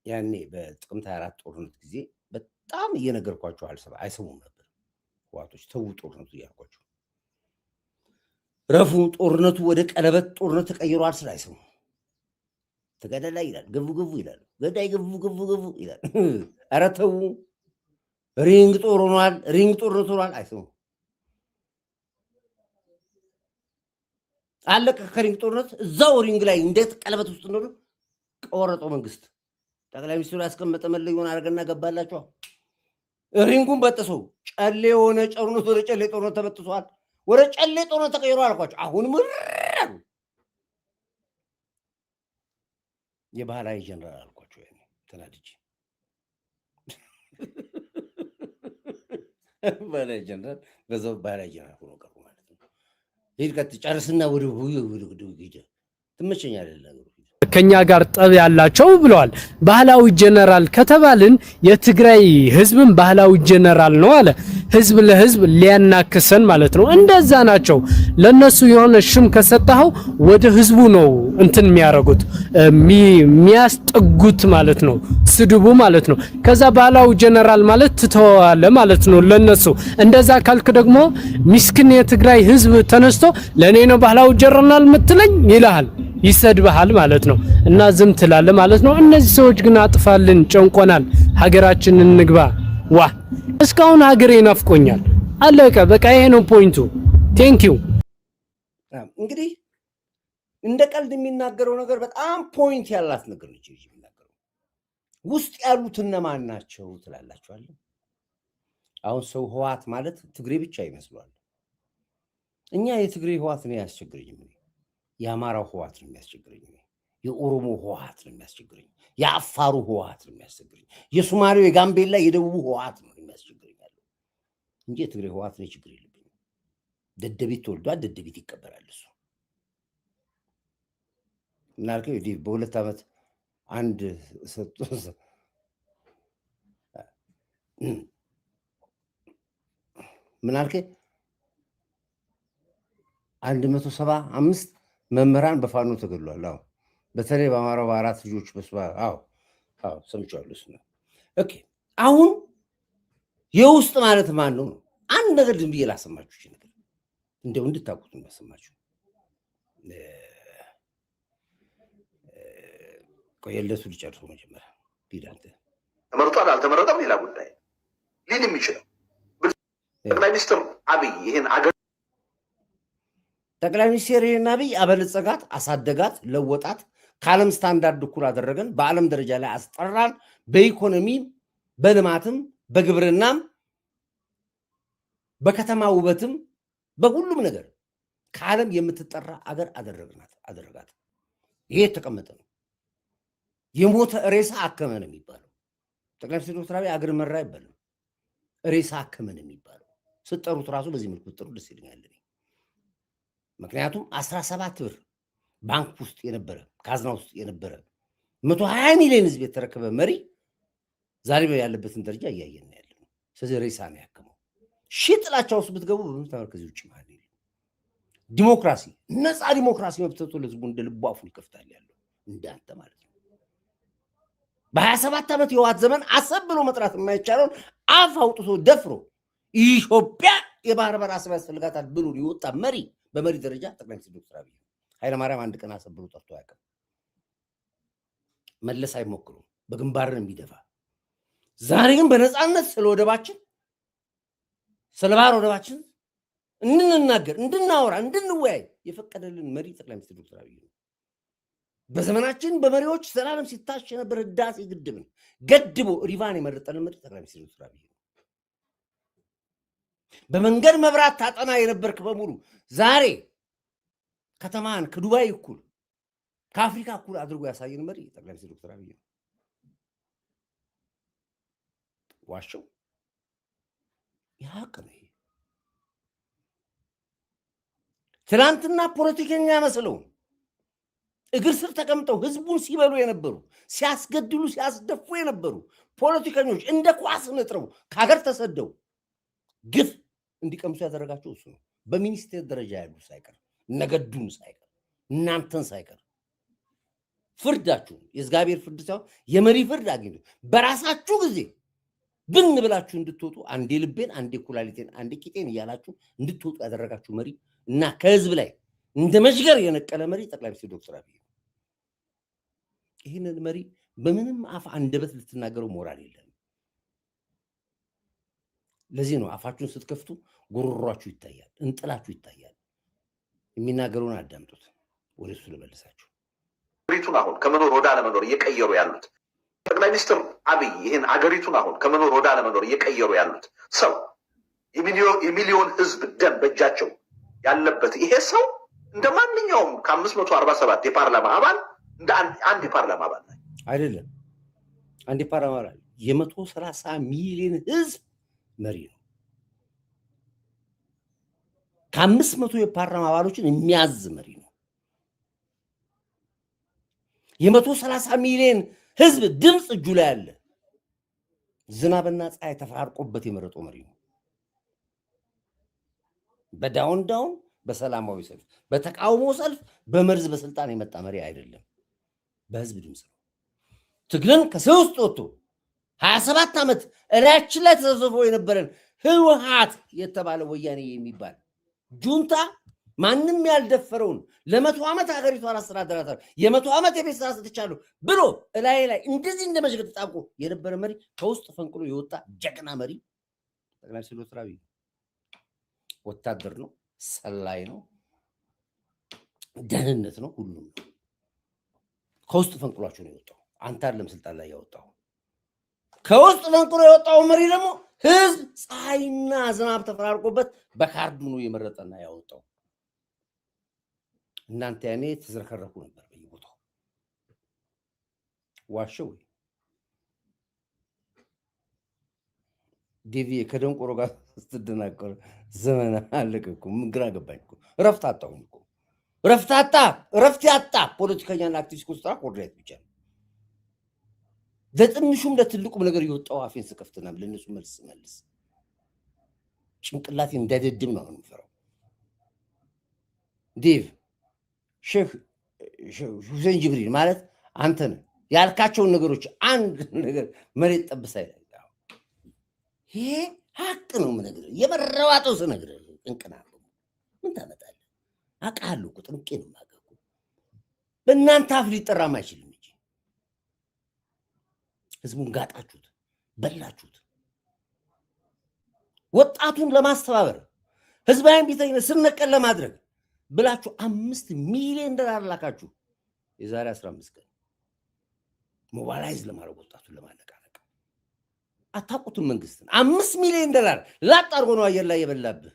ያኔ በጥቅምት 24 ጦርነት ጊዜ በጣም እየነገርኳቸው አይሰሙም ነበር። ህዋቶች ተው ጦርነቱ እያልኳቸው ረፉ። ጦርነቱ ወደ ቀለበት ጦርነት ተቀይሯል ስለ አይሰሙም። ተገደላ ይላል፣ ገቡ ይላል፣ ገዳይ ገቡ ይላል። ኧረ ተው ሪንግ ጦር ሆኗል፣ ሪንግ ጦርነት ሆኗል። አይሰሙም። አለቀ ከሪንግ ጦርነት እዛው ሪንግ ላይ እንዴት ቀለበት ውስጥ ነው ቆረጠው መንግስት። ጠቅላይ ሚኒስትሩ ያስቀመጠ መለዮን አድርገና ገባላቸው። ሪንጉን በጥሰው ጨሌ የሆነ ጦርነት ወደ ጨሌ ጦርነት ተበጥሷል። ወደ ጨሌ ጦርነት ተቀይሯል አልኳቸው። አሁን ምር የባህላዊ ጀነራል አልኳቸው። ያኔ ተናድጄ ባህላዊ ጀነራል በዛው ባህላዊ ጀነራል ሆኖ ቀሩ ማለት ነው። ሂድ ቀጥ ጨርስና ወደ ሂድ ትመቸኛለህ ነገሩ ከኛ ጋር ጠብ ያላቸው ብለዋል። ባህላዊ ጀነራል ከተባልን የትግራይ ህዝብም ባህላዊ ጀነራል ነው አለ። ህዝብ ለህዝብ ሊያናክሰን ማለት ነው። እንደዛ ናቸው። ለነሱ የሆነ ሽም ከሰጣው ወደ ህዝቡ ነው እንትን የሚያረጉት የሚያስጠጉት ማለት ነው። ስድቡ ማለት ነው። ከዛ ባህላዊ ጀነራል ማለት ትተዋለ ማለት ነው ለነሱ። እንደዛ ካልክ ደግሞ ሚስኪን የትግራይ ህዝብ ተነስቶ ለኔ ነው ባህላዊ ጀነራል ምትለኝ ይላል። ይሰድብሃል ማለት ነው እና ዝም ትላለህ ማለት ነው። እነዚህ ሰዎች ግን አጥፋልን፣ ጨንቆናል፣ ሀገራችንን እንግባ። ዋ እስካሁን ሀገሬ ናፍቆኛል። አለቀ በቃ ይሄ ነው ፖይንቱ። ቴንኪው። እንግዲህ እንደ ቀልድ የሚናገረው ነገር በጣም ፖይንት ያላት ነገር ነች። የሚናገረው ውስጥ ያሉት እነማን ናቸው ትላላችኋል? አሁን ሰው ህዋት ማለት ትግሬ ብቻ ይመስላል። እኛ የትግሬ ህዋት ነው ያስቸግረኝ፣ የአማራው ህዋት ነው የሚያስቸግረኝ፣ የኦሮሞ ህዋት ነው የሚያስቸግረኝ፣ የአፋሩ ህዋት ነው የሚያስቸግረኝ፣ የሶማሌው፣ የጋምቤላ፣ የደቡቡ ህዋት ነው የሚያስቸግረኝ እንጂ የትግሬ ህዋት ነው ችግር የለብኝም። ደደቢት ተወልዷል፣ ደደቢት ይቀበላል። እሱ ምናልከው በሁለት ዓመት አንድ ሰጥቶ ምናልከ 175 መምህራን በፋኖ ተገድሏል። አዎ በተለይ በአማራው በአራት ልጆች በስባ ሰምቻለሁ። እሱ ነው። ኦኬ አሁን የውስጥ ማለት ማን ነው? አንድ ነገር ዝም ብዬ ላሰማችሁ ይችላል እንደው እንድታውቁት እንዳሰማችሁ። ቆየለሱ ሊጨርሱ መጀመሪያ ቢዳንተ ተመርጧል አልተመረጠም ሌላ ጉዳይ ሊል የሚችለው ጠቅላይ ሚኒስትር አብይ ይሄን አገር ጠቅላይ ሚኒስትር ይሄን አብይ አበለጸጋት፣ አሳደጋት፣ ለወጣት፣ ከዓለም ስታንዳርድ እኩል አደረገን፣ በዓለም ደረጃ ላይ አስጠራን፣ በኢኮኖሚ በልማትም በግብርናም በከተማ ውበትም በሁሉም ነገር ከዓለም የምትጠራ አገር አደረጋት። ይሄ የተቀመጠ ነው። የሞተ ሬሳ አከመ ነው የሚባለው። ጠቅላይ ሚኒስትር ዶክተር አብይ አገር መራ አይባልም፣ ሬሳ አከመ ነው የሚባለው። ስጠሩት ራሱ በዚህ መልኩ ጥሩ ደስ ይለኛል። ምክንያቱም 17 ብር ባንክ ውስጥ የነበረ ካዝና ውስጥ የነበረ 120 ሚሊዮን ህዝብ የተረከበ መሪ ዛሬ ያለበትን ደረጃ እያየን ያለው። ስለዚህ ሬሳ ነው ያከመው። ጥላቻ ውስጥ ብትገቡ በምታወር ከዚህ ውጭ ማለት ነው። ዲሞክራሲ፣ ነፃ ዲሞክራሲ መብተቱ ለህዝቡ እንደ ልቡ አፉን ይከፍታል ያለው እንዳንተ ማለት ነው። በ27 ዓመት የህወሓት ዘመን አሰብ ብሎ መጥራት የማይቻለውን አፍ አውጥቶ ደፍሮ ኢትዮጵያ የባህር በር አሰብ ያስፈልጋታል ብሎ ይወጣ መሪ በመሪ ደረጃ ጠቅላይ ሚኒስትር ዶክተር አብይ ኃይለማርያም አንድ ቀን አሰብ ብሎ ጠርቶ አያውቅም። መለስ አይሞክሩም፣ በግንባርን የሚደፋ ዛሬ ግን በነፃነት ስለ ወደባችን ስለ ባህር ወደባችን እንድንናገር፣ እንድናወራ፣ እንድንወያይ የፈቀደልን መሪ ጠቅላይ ሚኒስትር ዶክተር አብይ ነው። በዘመናችን በመሪዎች ሰላም ሲታሽ የነበረ ህዳሴ ግድብን ገድቦ ሪቫን የመረጠልን መሪ ጠቅላይ ሚኒስትር ዶክተር አብይ ነው። በመንገድ መብራት ታጠና የነበርክ በሙሉ ዛሬ ከተማን ከዱባይ እኩል ከአፍሪካ እኩል አድርጎ ያሳየን መሪ ጠቅላይ ሚኒስትር ዶክተር አብይ ነው። ዋሸው ያቅ ነው። ትናንትና ፖለቲከኛ መስለው እግር ስር ተቀምጠው ህዝቡን ሲበሉ የነበሩ ሲያስገድሉ ሲያስደፉ የነበሩ ፖለቲከኞች እንደ ኳስ ነጥረው ከሀገር ተሰደው ግፍ እንዲቀምሱ ያደረጋቸው እሱ ነው። በሚኒስቴር ደረጃ ያሉ ሳይቀር ነገዱን ሳይቀር እናንተን ሳይቀር ፍርዳችሁ የእግዚአብሔር ፍርድ ሳይሆን የመሪ ፍርድ አግኝቶ በራሳችሁ ጊዜ ብን ብላችሁ እንድትወጡ አንዴ ልቤን አንዴ ኩላሊቴን አንዴ ቂጤን እያላችሁ እንድትወጡ ያደረጋችሁ መሪ እና ከህዝብ ላይ እንደ መሽገር የነቀለ መሪ ጠቅላይ ሚኒስትር ዶክተር አብይ ነው። ይህንን መሪ በምንም አፍ አንደበት ልትናገረው ሞራል የለም። ለዚህ ነው አፋችሁን ስትከፍቱ ጉሮሯችሁ ይታያል፣ እንጥላችሁ ይታያል። የሚናገሩን አዳምጡት። ወደ እሱ ልመልሳችሁ። አገሪቱን አሁን ከመኖር ወደ አለመኖር እየቀየሩ ያሉት ጠቅላይ ሚኒስትር አብይ ይህን አገሪቱን አሁን ከመኖር ወደ አለመኖር እየቀየሩ ያሉት ሰው የሚሊዮን ህዝብ ደም በእጃቸው ያለበት ይሄ ሰው እንደ ማንኛውም ከ547 የፓርላማ አባል እንደ አንድ የፓርላማ አባል አይደለም። አንድ የፓርላማ አባል የ130 ሚሊዮን ህዝብ መሪ ነው። ከ500 የፓርላማ አባሎችን የሚያዝ መሪ ነው። የ130 ሚሊዮን ህዝብ ድምፅ እጁ ላይ አለ። ዝናብና ፀሐይ ተፈራርቆበት የመረጠው መሪ ነው። በዳውን በሰላማዊ ሰልፍ፣ በተቃውሞ ሰልፍ፣ በመርዝ በስልጣን የመጣ መሪ አይደለም። በህዝብ ድምፅ ነው። ትግልን ከሰው ውስጥ ወጥቶ 27 ዓመት እላያችን ላይ ተሰብስቦ የነበረን ህወሓት የተባለ ወያኔ የሚባል ጁንታ ማንም ያልደፈረውን ለ100 ዓመት ሀገሪቷን አስተዳደራታል የ100 ዓመት የቤት ስራ ሰጥቻለሁ ብሎ እላይ ላይ እንደዚህ እንደመሽገጥ ተጣብቆ የነበረ መሪ ከውስጥ ፈንቅሎ የወጣ ጀግና መሪ ጠቅላይ ሚኒስትር ዶክተር አብይ ወታደር ነው፣ ሰላይ ነው፣ ደህንነት ነው፣ ሁሉም ነው። ከውስጥ ፈንቅሏቸው ነው የወጣው። አንተ አይደለም ስልጣን ላይ ያወጣው። ከውስጥ ፈንቅሎ የወጣው መሪ ደግሞ ህዝብ ፀሐይና ዝናብ ተፈራርቆበት በካርዱ ነው የመረጠና ያወጣው። እናንተ ያኔ ተዝረከረኩ ነበር በየቦታው። ዋሸው ዲቪ ከደንቆሮ ጋር ስትደናቀር ዘመን አለቀ እኮ። ምን ግራ ገባኝ እኮ። እረፍት አጣሁኝ እኮ። እረፍት ያጣ ፖለቲከኛና አክቲቪስት ኮስታ ኮርዲኔት ብቻ ነው። ለትንሹም ለትልቁም ነገር የወጣው አፌን ስከፍትና ለነሱ መልስ ጭንቅላቴ እንዳይደድም ነው የምፈራው። ዲቭ ሼክ ሁሴን ጅብሪል ማለት አንተ ነህ ያልካቸውን ነገሮች አንድ ነገር መሬት ጠብሳ ይላል። ይሄ ሀቅ ነው የምነግርህ። የመረዋጠው ስነግርህ ጥንቅና ምን ታመጣለህ? አውቃለሁ እኮ ጥንቄ ነው የማውቀው። በእናንተ አፍ ሊጠራም አይችልም እንጂ ህዝቡን ጋጣችሁት፣ በላችሁት። ወጣቱን ለማስተባበር ህዝባዊ ቢተኝነት ስር ነቀል ለማድረግ ብላችሁ 5 ሚሊዮን ዶላር ላካችሁ። የዛሬ 15 ቀን ሞባላይዝ ለማድረግ ወጣቱን ለማነቃነቅ አታውቁትም። መንግስትን 5 ሚሊዮን ዶላር ላጥ አድርጎ ነው አየር ላይ የበላብህ።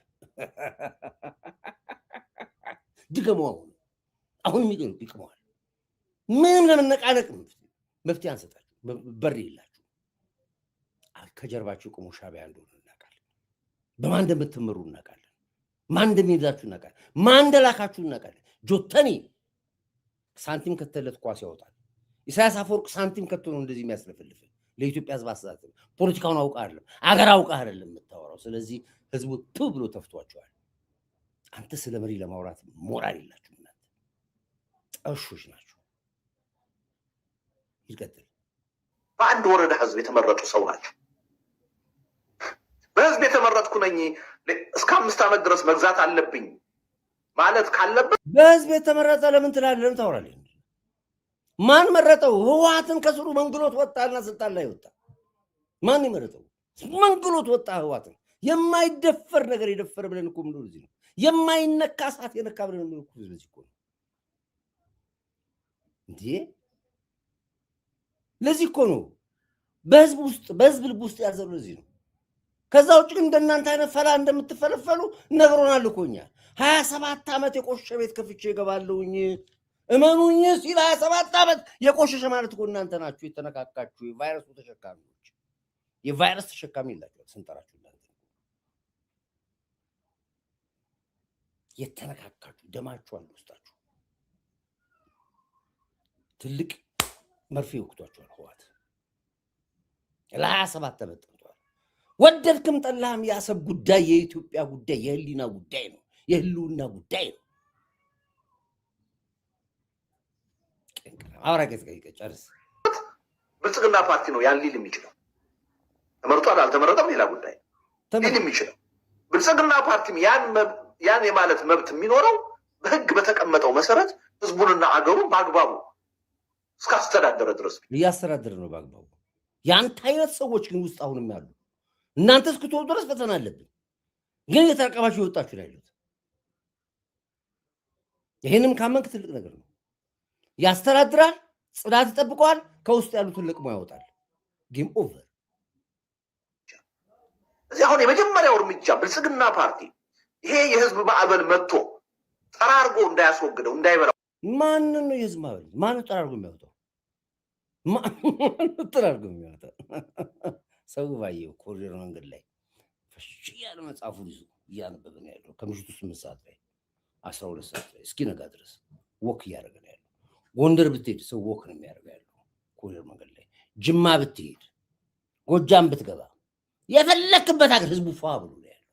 ድገመው። አሁን ይቅመዋል። ምንም ለመነቃነቅ መፍትሄ አንሰጣችሁ። በር የላችሁ። ከጀርባችሁ ቆሞ ሻዕቢያ እንደሆነ እናውቃለን። በማን እንደምትመሩ እናውቃለን። ማን እንደሚይዛችሁ እናውቃለን። ማን እንደላካችሁ እናውቃለን። ጆተኒ ሳንቲም ከተለት ኳስ ያወጣል። ኢሳያስ አፈወርቅ ሳንቲም ከቶ ነው እንደዚህ የሚያስለፈልፍ። ለኢትዮጵያ ህዝብ አስተዳደር ፖለቲካውን አውቃ አይደለም አገር አውቃ አይደለም የምታወራው። ስለዚህ ህዝቡ ቱ ብሎ ተፍቷቸዋል። አንተ ስለ መሪ ለማውራት ሞራል የላችሁ። እናንተ ጠሾች ናችሁ። ይቀጥል። በአንድ ወረዳ ህዝብ የተመረጡ ሰው ናቸው። በህዝብ የተመረጥኩ ነኝ እስከ 5 ዓመት ድረስ መግዛት አለብኝ ማለት ካለበት በህዝብ የተመረጠ ለምን ትላለህ? ለምን ታወራለህ? ማን መረጠው? ህወሓትን ከስሩ መንግሎት ወጣና ስልጣን ላይ ወጣ። ማን ይመረጠው? መንግሎት ወጣ ህወሓትን። የማይደፈር ነገር የደፈረ ብለን እኮ ምን ነው? የማይነካ እሳት የነካ ብለን ምን እኮ ስለዚህ እኮ እንዴ! ለዚህ እኮ ነው በህዝብ ውስጥ በህዝብ ልብ ውስጥ ያዘው። ለዚህ ነው። ከዛ ውጭ ግን እንደናንተ አይነት ፈላ እንደምትፈለፈሉ ነግሮናል እኮ እኛ። 27 ዓመት የቆሸ ቤት ከፍቼ እገባለሁኝ እመኑኝ ሲል 27 ዓመት የቆሸሸ ማለት እኮ እናንተ ናችሁ። የተነካካችሁ የቫይረሱ ተሸካሚዎች። የቫይረስ ተሸካሚ ይላችሁ ስንጠራችሁ እናንተ የተነካካችሁ ደማችሁ አለ ውስጣችሁ። ትልቅ መርፌ ወቅቷችኋል። ህወሓት ለ27 ዓመት ጠጥቷል። ወደድክም ጠላህም የአሰብ ጉዳይ የኢትዮጵያ ጉዳይ የህሊና ጉዳይ ነው። የህልውና ጉዳይ ነው። አውራ ጨርስ። ብልጽግና ፓርቲ ነው ያን ሊል የሚችለው። ተመርጧል አልተመረጠም ሌላ ጉዳይ ሊል የሚችለው ብልጽግና ፓርቲም ያን የማለት መብት የሚኖረው በህግ በተቀመጠው መሰረት ህዝቡንና አገሩን በአግባቡ እስካስተዳደረ ድረስ እያስተዳደረ ነው በአግባቡ። የአንተ አይነት ሰዎች ግን ውስጥ አሁንም ያሉ እናንተ እስክትወጡ ድረስ ፈተና አለብን። ግን የተረቀባችሁ የወጣችሁ ነው ያሉት። ይህንም ካመንክ ትልቅ ነገር ነው። ያስተዳድራል፣ ጽዳት ይጠብቀዋል፣ ከውስጥ ያሉትን ለቅሞ ያወጣል። ጌም ኦቨር። እዚህ አሁን የመጀመሪያው እርምጃ ብልጽግና ፓርቲ ይሄ የህዝብ ማዕበል መጥቶ ጠራርጎ እንዳያስወግደው እንዳይበላው። ማንን ነው የህዝብ ማዕበል? ማነው ጠራርጎ የሚያወጣው? ማነው ጠራርጎ የሚያወጣው? ሰው ባየው ኮሪደር መንገድ ላይ ፈሽ ያለ መጽሐፉን ይዞ እያነበበ ነው ያለው። ከምሽቱ 8 ሰዓት ላይ 12 ሰዓት ላይ እስኪነጋ ድረስ ወክ እያደረገ ነው ያለው። ጎንደር ብትሄድ ሰው ወክ ነው የሚያደርገው ያለው ኮሪደር መንገድ ላይ። ጅማ ብትሄድ፣ ጎጃም ብትገባ፣ የፈለክበት ሀገር ህዝቡ ፏ ብሎ ነው ያለው።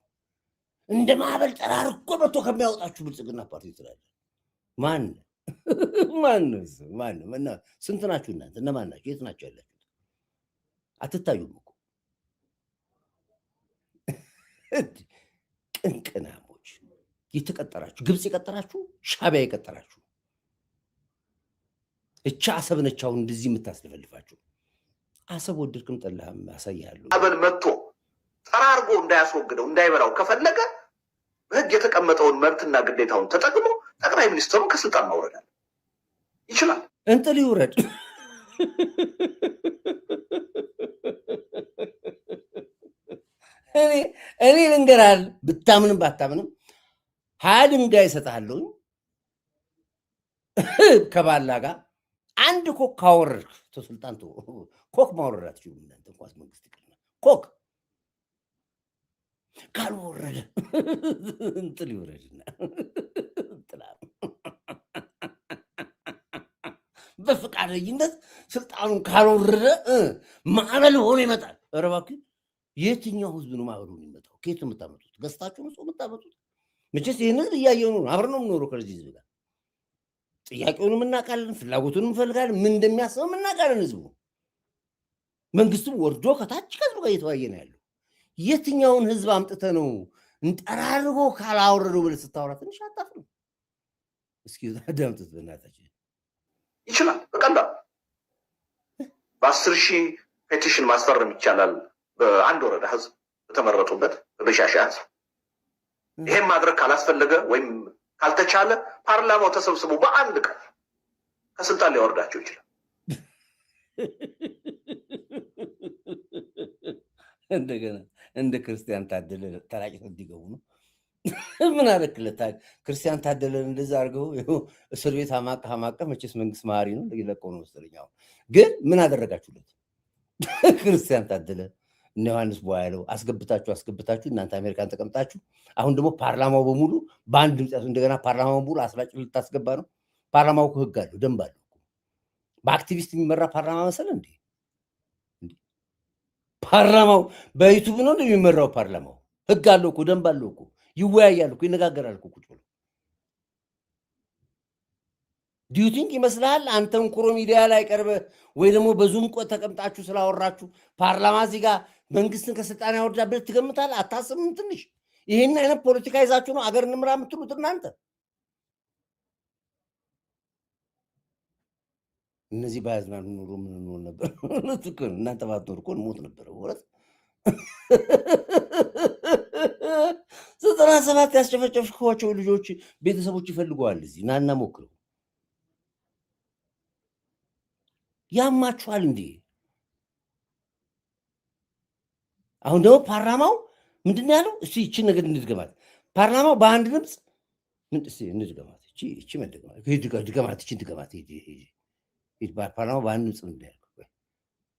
እንደ ማዕበል ጠራርጎ መጥቶ ከሚያወጣችሁ ብልጽግና ፓርቲ ትላለህ። ማን ስንት ናችሁ እናንተ? እነማን ናችሁ? የት ናችሁ ያላችሁት? አትታዩም እኮ ቅንቅናሞች። የተቀጠራችሁ ግብጽ የቀጠራችሁ ሻቢያ የቀጠራችሁ እቻ አሰብ ነች አሁን እንደዚህ የምታስለፈልፋችሁ አሰብ ወደድክም ጠላህም ያሳያሉ አበል መጥቶ ጠራርጎ እንዳያስወግደው እንዳይበላው ከፈለገ በህግ የተቀመጠውን መብትና ግዴታውን ተጠቅሞ ጠቅላይ ሚኒስትሩ ከስልጣን ማውረድ ይችላል። እንጥል ይውረድ። እኔ ልንገርህ ብታምንም ባታምንም 20 ድንጋይ እሰጥሃለሁ ከባላ ጋር አንድ ኮክ ካወረድክ ተስልጣን ኮክ ማውረድ አትችሉም እናንተ እንኳን መንግስት ይቀርና ኮክ ካልወረደ እንጥል ይውረድና እንጥላ በፍቃደኝነት ስልጣኑን ካልወረደ ማዕበል ሆኖ ይመጣል። ኧረ እባክህ የትኛው ህዝብ ነው ማዕበል ሆኖ ይመጣው? ከየት የምታመጡት? ገዝታችሁ ነው የምታመጡት? መቼስ ይህን ህዝብ እያየሁ ነው። አብረን ነው የምኖረው ከዚህ ህዝብ ጋር። ጥያቄውንም እናውቃለን፣ ፍላጎቱንም እንፈልጋለን፣ ምን እንደሚያስበው እናውቃለን። ህዝቡ መንግስትም ወርዶ ከታች ከህዝቡ ጋር እየተወያየ ነው ያለው። የትኛውን ህዝብ አምጥተ ነው እንጠራርጎ ካላወረደው ብለህ ስታወራ ትንሽ አታፍርም? እስኪ አዳምጡት በእናታችን። ይችላል በቀላሉ በ10 ሺህ ፔቲሽን ማስፈረም ይቻላል። በአንድ ወረዳ ህዝብ በተመረጡበት በበሻሻ ህዝብ ይሄን ማድረግ ካላስፈለገ ወይም ካልተቻለ ፓርላማው ተሰብስቦ በአንድ ቀን ከስልጣን ሊያወርዳቸው ይችላል። እንደገና እንደ ክርስቲያን ታደለ ተራጭት እንዲገቡ ነው። ምን አደረክለት? ክርስቲያን ታደለን እንደዛ አድርገው እስር ቤት አማቀ መቼስ መንግስት መሀሪ ነው ለቀው ነው መሰለኝ። ግን ምን አደረጋችሁለት? ክርስቲያን ታደለ እነ ዮሐንስ ቧያለው አስገብታችሁ እናንተ አሜሪካን ተቀምጣችሁ አሁን ደግሞ ፓርላማው በሙሉ በአንድ ድምፅ እንደገና ፓርላማው በሙሉ አስላጭ ልታስገባ ነው። ፓርላማው እኮ ህግ አለው፣ ደንብ አለው። በአክቲቪስት የሚመራ ፓርላማ መሰለ እንዴ? ፓርላማው በዩቱብ ነው እንደሚመራው? ፓርላማው ህግ አለው እኮ፣ ደንብ አለው እኮ፣ ይወያያል እኮ፣ ይነጋገራል እኮ ቁጭ ብሎ። ዲዩቲንግ ይመስልሃል? አንተን ኩሮ ሚዲያ ላይ ቀርበ ወይ ደግሞ በዙም ተቀምጣችሁ ስላወራችሁ ፓርላማ እዚህ ጋር መንግስትን ከስልጣን ያወርዳል ብለህ ትገምታለህ? አታስብም? ትንሽ ይህን አይነት ፖለቲካ ይዛችሁ ነው አገር እንምራ የምትሉት እናንተ። እነዚህ ባያዝናኑ ኑሮ ምን እንሆን ነበር? እናንተ ባትኖር እኮ እንሞት ነበረ። ወረት 97 ያስጨፈጨፍኳቸው ልጆች ቤተሰቦች ይፈልገዋል። እዚህ ናና ሞክረው። ያማችኋል እንዴ? አሁን ደግሞ ፓርላማው ምንድን ያለው? እስቲ ይቺን ነገር እንድገማት። ፓርላማው በአንድ ድምፅ እንድገማት፣ ይቺ መደገማት፣ ይቺን ድገማት። ፓርላማው በአንድ ድምፅ ነው ያለው።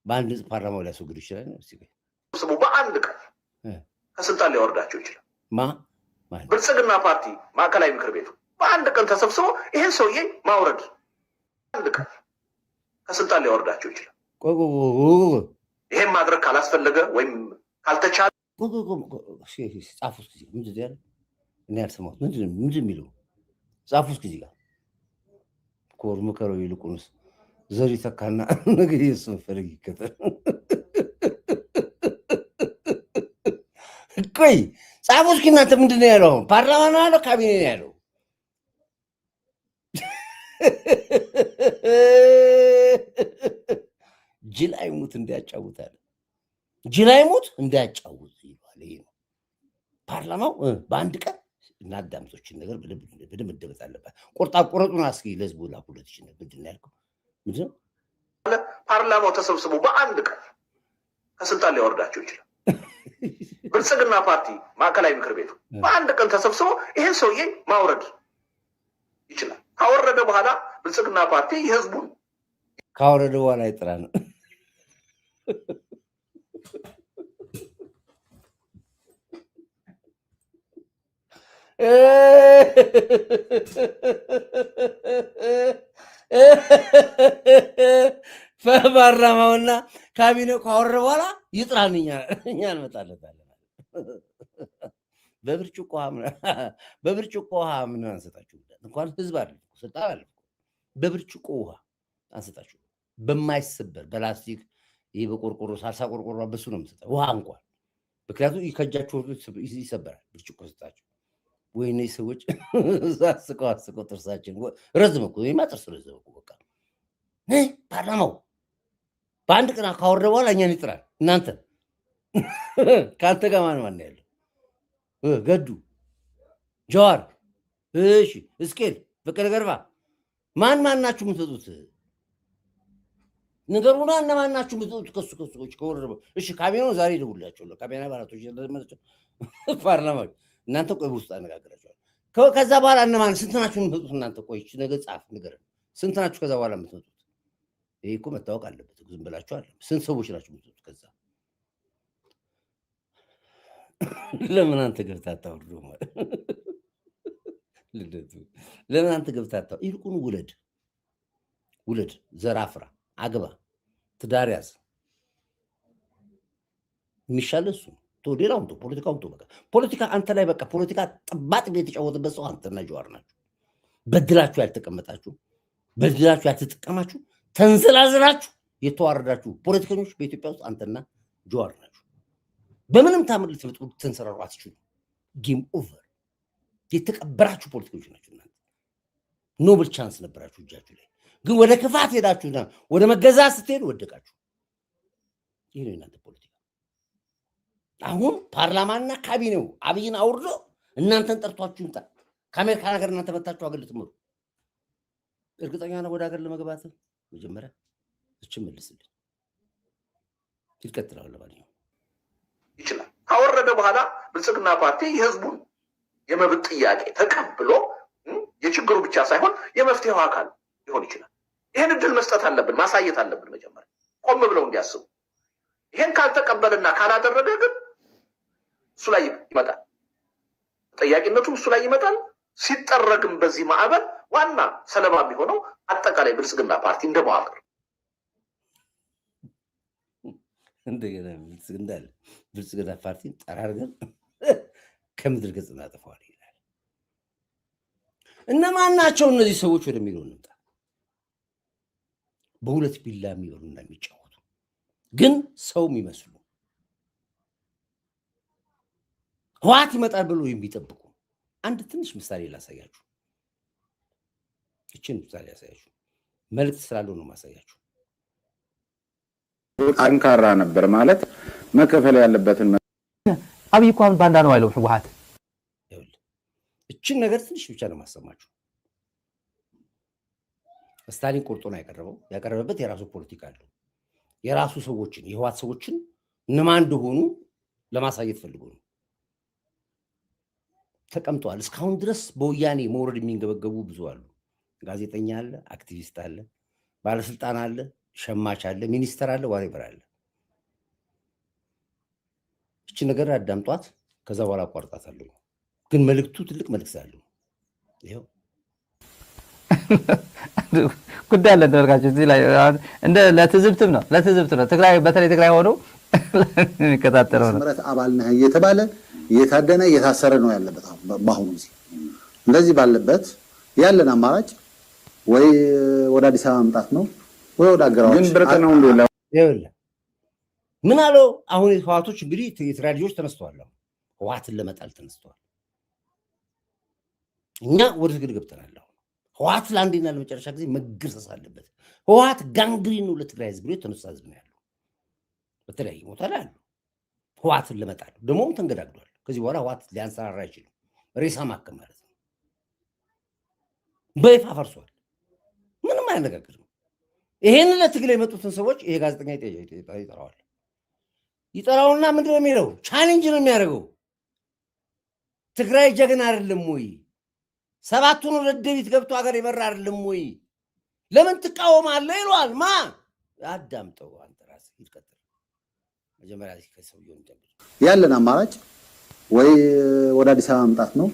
በአንድ ድምፅ ፓርላማው ሊያስወግዱ ይችላል ነው ስሙ። በአንድ ቀን ከስልጣን ሊያወርዳቸው ይችላል። ብልጽግና ፓርቲ ማዕከላዊ ምክር ቤቱ በአንድ ቀን ተሰብስቦ ይህን ሰውዬ ማውረድ አንድ ቀን ከስልጣን ሊያወርዳቸው ይችላል። ይሄን ማድረግ ካላስፈለገ ወይም ካልተቻለ ጻፉ። እስኪ ምንድን ያለ እኔ ያልሰማሁት ምንድን የሚለው ጻፉ። እስኪ እዚህ ጋር ኮር ምከረው ይልቁንስ ዘሪ ተካና ነገር የሱን ፈለግ ይከተል። ቆይ ጻፉ እስኪ እናንተ ምንድን ነው ያለው? ፓርላማ ነው ያለው? ካቢኔ ነው ያለው? ጅል አይሙት እንዲያጫውታል። ጅል አይሙት እንዲያጫውት ይሏል። ይሄ ነው ፓርላማው በአንድ ቀን እና አዳምጦችን ነገር በደንብ መደመጥ አለባት። ቆርጡን እስኪ ለህዝቡ ላኩለት ይችላል። ምንድን ያልከው? ምንድን ነው? ፓርላማው ተሰብስቦ በአንድ ቀን ከስልጣን ሊያወርዳቸው ይችላል። ብልጽግና ፓርቲ ማዕከላዊ ምክር ቤቱ በአንድ ቀን ተሰብስቦ ይሄን ሰውዬ ማውረድ ይችላል። ካወረደ በኋላ ብልጽግና ፓርቲ የህዝቡን ካወረደ በኋላ ይጥራ ነው። ፓርላማውና ካቢኔው ካወረደ በኋላ ይጥራን፣ እኛ እንመጣለታለን። በብርጭቆ ውሃ ምን አንሰጣችሁ? እንኳን ህዝብ አለ ስልጣን አለ። በብርጭቆ ውሃ አንሰጣችሁ፣ በማይሰበር በላስቲክ ይህ በቆርቆሮ ሳልሳ ቆርቆሮ በሱ ነው የምሰጠው ውሃ እንኳን። ምክንያቱም ከእጃችሁ ይሰበራል ብርጭቆ ስጣችሁ። ወይኔ ሰዎች አስቀው ጥርሳችን ረዝም እኮ ይማ ጥርስ ረዝም እኮ በቃ ፓርላማው በአንድ ቀን ካወረደ በኋላ እኛን ይጥራል። እናንተ ከአንተ ጋር ማን ያለው ገዱ ጀዋር እሺ እስኬል በቀለ ገርባ ማን ናችሁ የምትወጡት? ነገሩና እነማን ናችሁ የምትወጡት? ከሱ ከወረደ እሺ ካቢኔው ዛሬ ይደውላችኋል። ካቢኔ አባላቶች ለተመረጡ ፓርላማው እናንተ ቆይ ውስጥ አነጋግራችኋል። ከዛ በኋላ እነማን ስንት ናችሁ የምትወጡት? እናንተ ቆይ እሺ ነገ ጻፍ ንገረን። ስንት ናችሁ ከዛ በኋላ የምትወጡት? ይሄ እኮ መታወቅ አለበት። ዝም ብላችሁ አይደለም። ስንት ሰዎች ናችሁ የምትወጡት? ከዛ ለምን አንተ ገብተህ አታወርደው ማለት ልደቱ ለምን አንተ ገብተህ አታወርደው? ይልቁን ውለድ፣ ዘር አፍራ፣ አግባ፣ ትዳር ያዝ። የሚሻለው እሱ ነው። ሌላውን ተው፣ ፖለቲካውን ተው። በቃ ፖለቲካ አንተ ላይ በቃ ፖለቲካ ጥባጥ የተጫወተበት ሰው አንተና ጀዋር ናችሁ። በድላችሁ ያልተቀመጣችሁ፣ በድላችሁ ያልተጠቀማችሁ፣ ተንዘላዝላችሁ የተዋረዳችሁ ፖለቲከኞች በኢትዮጵያ ውስጥ አንተና ጀዋር ናችሁ። በምንም ታምር ልትመጡ ተንሰራሩ አትችሉ። ጌም ኦቨር። የተቀበራችሁ ፖለቲከኞች ናችሁ እናንተ። ኖብል ቻንስ ነበራችሁ እጃችሁ ላይ፣ ግን ወደ ክፋት ሄዳችሁና ወደ መገዛት ስትሄዱ ወደቃችሁ። ይሄ ነው እናንተ ፖለቲካ። አሁን ፓርላማና ካቢኔው አብይን አውርዶ እናንተን ጠርቷችሁ ይምጣ። ከአሜሪካ ሀገር እናንተ መታችሁ ሀገር ልትመሩ እርግጠኛ ነው። ወደ ሀገር ለመግባት መጀመሪያ እችን መልስልኝ። ይቀጥላል። ለማንኛውም ይችላል ካወረደ በኋላ ብልጽግና ፓርቲ የህዝቡን የመብት ጥያቄ ተቀብሎ የችግሩ ብቻ ሳይሆን የመፍትሄው አካል ሊሆን ይችላል። ይሄን እድል መስጠት አለብን፣ ማሳየት አለብን። መጀመሪያ ቆም ብለው እንዲያስቡ። ይሄን ካልተቀበለና ካላደረገ ግን እሱ ላይ ይመጣል፣ ጠያቂነቱ እሱ ላይ ይመጣል። ሲጠረግም በዚህ ማዕበል ዋና ሰለባ የሚሆነው አጠቃላይ ብልጽግና ፓርቲ እንደመዋቅር እንደገና ብልጽግና ፓርቲን ጠራርገን ከምድር ገጽ እናጠፋዋለን ይላል። እነማን ናቸው እነዚህ ሰዎች ወደሚለው እንምጣ። በሁለት ቢላ የሚበሉና የሚጫወቱ ግን ሰው የሚመስሉ ህወሓት ይመጣል ብሎ የሚጠብቁ አንድ ትንሽ ምሳሌ ላሳያችሁ። እችን ምሳሌ ያሳያችሁ። መልዕክት ስላለው ነው ማሳያችሁ። ጠንካራ ነበር ማለት መከፈል ያለበትን አብይ እኮ አሁን ባንዳ ነው አይለው ህወሓት። እችን ነገር ትንሽ ብቻ ነው ማሰማችሁ። ስታሊን ቆርጦ ነው ያቀረበበት የራሱ ፖለቲካ አለው። የራሱ ሰዎችን የህወሓት ሰዎችን እነማን እንደሆኑ ለማሳየት ፈልጎ ነው ተቀምጧል። እስካሁን ድረስ በወያኔ መውረድ የሚንገበገቡ ብዙ አሉ። ጋዜጠኛ አለ፣ አክቲቪስት አለ፣ ባለስልጣን አለ፣ ሸማች አለ፣ ሚኒስተር አለ፣ ዋሬቨር አለ። እቺ ነገር አዳምጧት፣ ከዛ በኋላ አቋርጣታለሁ። ግን መልእክቱ ትልቅ መልእክት አለው። ይሄው ጉዳይ አለ ተመልካቾች። እዚህ ላይ እንደ ለትዝብትም ነው ትግራይ በተለይ ትግራይ ሆኖ የሚከታተለው ነው። ምረት አባል ነህ እየተባለ እየታደነ እየታሰረ ነው ያለበት በአሁኑ ጊዜ። እንደዚህ ባለበት ያለን አማራጭ ወይ ወደ አዲስ አበባ መምጣት ነው ወይ ወደ አገራዎች። ግን ብርቅ ነው እንዴ? ይኸውልህ ምን አለው አሁን ህወሓቶች እንግዲህ የትግራይ ልጆች ተነስተዋል። ህወሓትን ለመጣል ተነስተዋል። እኛ ወደ ትግል ገብተናል። ህወሓት ለአንዴና ለመጨረሻ ጊዜ መገርሰስ አለበት። ህወሓት ጋንግሪን ነው ለትግራይ ህዝብ ብሎ የተነሳ ህዝብ ነው ያለው። በተለያየ ቦታ ላይ አሉ። ህወሓትን ለመጣል ደግሞም ተንገዳግዷል። ከዚህ በኋላ ህወሓት ሊያንሰራራ አይችልም። ሬሳ ማከም ማለት ነው። በይፋ ፈርሷል። ምንም አያነጋግርም። ይሄን ለትግል የመጡትን ሰዎች ይሄ ጋዜጠኛ ይጠራውና ምንድን ነው የሚለው? ቻሌንጅ ነው የሚያደርገው። ትግራይ ጀግና አይደለም ወይ? ሰባቱን ደደቢት ገብቶ ሀገር የመራ አይደለም ወይ? ለምን ትቃወማለህ ይሏል። ማ አዳምጠው አንተ ራስህ ይቀጥል። መጀመሪያ ከሰውየው እንጀምር። ያለን አማራጭ ወይ ወደ አዲስ አበባ መምጣት ነው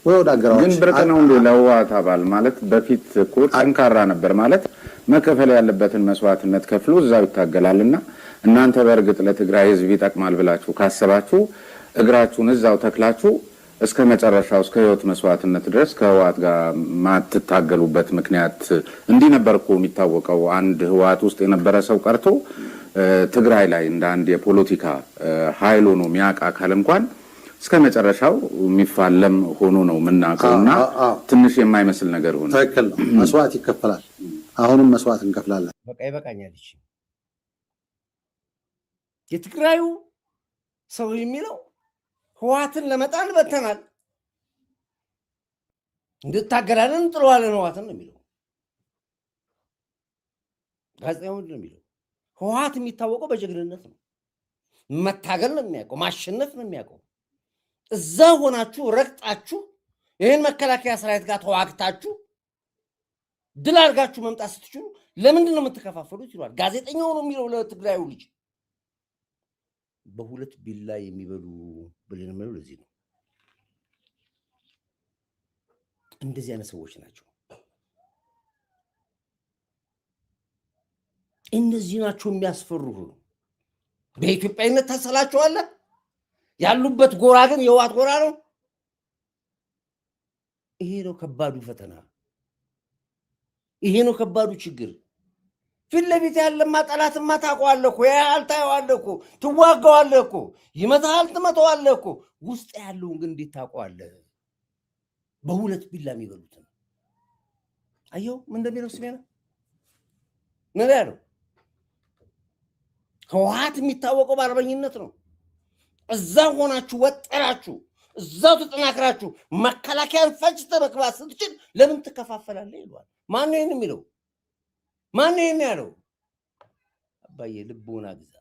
ወይ ወደ አገራዎች። ግን ብርቅ ነው እንዴ? ለህወሓት አባል ማለት በፊት እኮ ጠንካራ ነበር ማለት መከፈል ያለበትን መስዋዕትነት ከፍሎ እዛው ይታገላልና እናንተ በእርግጥ ለትግራይ ህዝብ ይጠቅማል ብላችሁ ካሰባችሁ እግራችሁን እዛው ተክላችሁ እስከ መጨረሻው እስከ ህይወት መስዋዕትነት ድረስ ከህወሓት ጋር ማትታገሉበት ምክንያት እንዲህ ነበር እኮ የሚታወቀው። አንድ ህወሓት ውስጥ የነበረ ሰው ቀርቶ ትግራይ ላይ እንደ አንድ የፖለቲካ ኃይል ሆኖ የሚያውቅ አካል እንኳን እስከ መጨረሻው የሚፋለም ሆኖ ነው የምናውቀውና ትንሽ የማይመስል ነገር ሆነ። ትክክል ነው። መስዋዕት ይከፈላል። አሁንም መስዋዕት እንከፍላለን። በቃ ይበቃኛል። እሺ የትግራዩ ሰው የሚለው ህወሓትን ለመጣል በተናል እንድታገላለን እንጥለዋለን ህወሓትን ነው የሚለው። ጋዜጣው ምንድን ነው የሚለው? ህወሓት የሚታወቀው በጀግንነት ነው። መታገል ነው የሚያውቀው፣ ማሸነፍ ነው የሚያውቀው። እዛ ሆናችሁ ረግጣችሁ ይህን መከላከያ ሰራዊት ጋር ተዋግታችሁ ድል አድርጋችሁ መምጣት ስትችሉ ለምንድን ነው የምትከፋፈሉት ይሏል ጋዜጠኛው ነው የሚለው ለትግራዩ ልጅ። በሁለት ቢላ የሚበሉ ብልን ነው ለዚህ ነው። እንደዚህ አይነት ሰዎች ናቸው። እነዚህ ናቸው የሚያስፈሩ። በኢትዮጵያዊነት ታሰላቸዋለህ። ያሉበት ጎራ ግን የህወሓት ጎራ ነው። ይሄ ነው ከባዱ ፈተና። ይሄ ነው ከባዱ ችግር። ፊት ለፊት ያለማ ጠላትማ ታውቀዋለህ እኮ፣ ያያል፣ ታየዋለህ እኮ፣ ትዋጋዋለህ እኮ፣ ይመታሃል፣ ትመታዋለህ እኮ። ውስጥ ያለውን ግን እንዴት ታውቀዋለህ? በሁለት ቢላ የሚበሉት ነው። አየው ምን እንደሚለው ስሜና ምን ያለው ህወሓት የሚታወቀው በአርበኝነት ነው። እዛ ሆናችሁ ወጠራችሁ፣ እዛው ተጠናክራችሁ መከላከያን ፈጅተህ መግባት ስትችል ለምን ትከፋፈላለህ ይሏል። ማን ነው ይሄን የሚለው? ማን ነው ይሄን ያለው? አባዬ ልቦና ግዛ።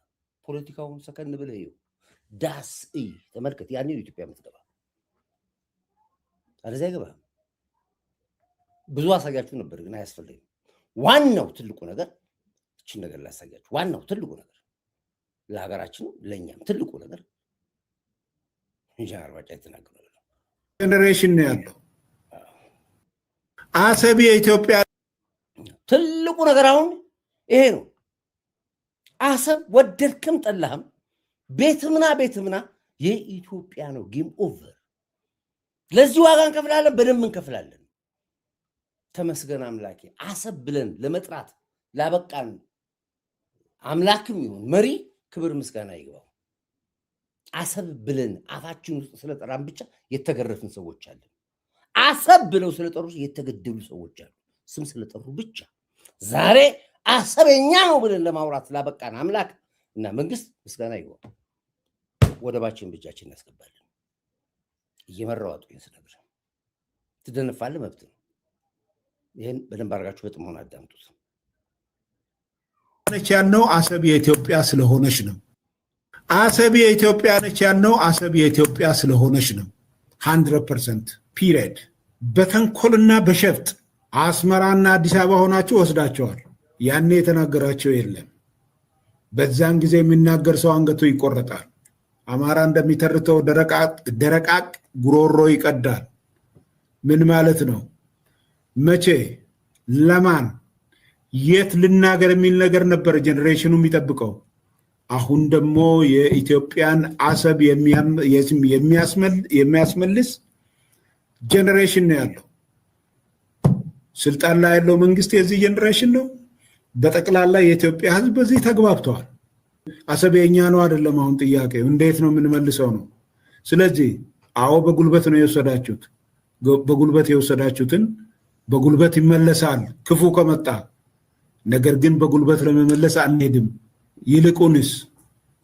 ፖለቲካውን ሰከን ብለህ ይኸው ዳስ ተመልከት። ያኔ ነው ኢትዮጵያ የምትገባ። አለዚያ አይገባም። ብዙ አሳያችሁ ነበር ግን አያስፈልግም። ዋናው ትልቁ ነገር እቺን ነገር ላሳያችሁ። ዋናው ትልቁ ነገር ለሀገራችን ለኛም ትልቁ ነገር ኢንጂነር ባጫ የተናገረው ጀነሬሽን ነው ያለው። አሰብ የኢትዮጵያ ትልቁ ነገር አሁን ይሄ ነው። አሰብ ወደድክም ጠላህም ቤትምና የኢትዮጵያ ነው። ጌም ኦቨር። ለዚህ ዋጋ እንከፍላለን፣ በደንብ እንከፍላለን። ተመስገን አምላኬ። አሰብ ብለን ለመጥራት ላበቃን አምላክም ይሁን መሪ ክብር ምስጋና ይግባው። አሰብ ብለን አፋችን ውስጥ ስለጠራን ብቻ የተገረፍን ሰዎች አለን። አሰብ ብለው ስለጠሩ የተገደሉ ሰዎች አሉ። ስም ስለጠሩ ብቻ። ዛሬ አሰበኛ ነው ብለን ለማውራት ላበቃን አምላክ እና መንግስት ምስጋና ይግባው። ወደባችን ብቻችን እናስገባለን። እየመራው አጥቶኝ ስነግር ትደነፋለህ፣ መብት ነው። ይሄን በደንብ አድርጋችሁ በጥሞና አዳምጡት። ነች ያልነው አሰብ የኢትዮጵያ ስለሆነች ነው። አሰብ የኢትዮጵያ ነች ያልነው አሰብ የኢትዮጵያ ስለሆነች ነው። 100% ፒሪየድ። በተንኮልና በሸፍጥ አስመራና አዲስ አበባ ሆናችሁ ወስዳቸዋል። ያኔ የተናገራቸው የለም። በዛን ጊዜ የሚናገር ሰው አንገቱ ይቆረጣል። አማራ እንደሚተርተው ደረቃቅ ጉሮሮ ይቀዳል። ምን ማለት ነው? መቼ፣ ለማን፣ የት ልናገር የሚል ነገር ነበር ጀኔሬሽኑ የሚጠብቀው። አሁን ደግሞ የኢትዮጵያን አሰብ የሚያስመልስ ጀኔሬሽን ነው ያለው። ስልጣን ላይ ያለው መንግስት የዚህ ጀኔሬሽን ነው። በጠቅላላ የኢትዮጵያ ሕዝብ በዚህ ተግባብተዋል። አሰብ የኛ ነው አይደለም። አሁን ጥያቄው እንዴት ነው የምንመልሰው ነው። ስለዚህ አዎ በጉልበት ነው የወሰዳችሁት። በጉልበት የወሰዳችሁትን በጉልበት ይመለሳል ክፉ ከመጣ። ነገር ግን በጉልበት ለመመለስ አንሄድም። ይልቁንስ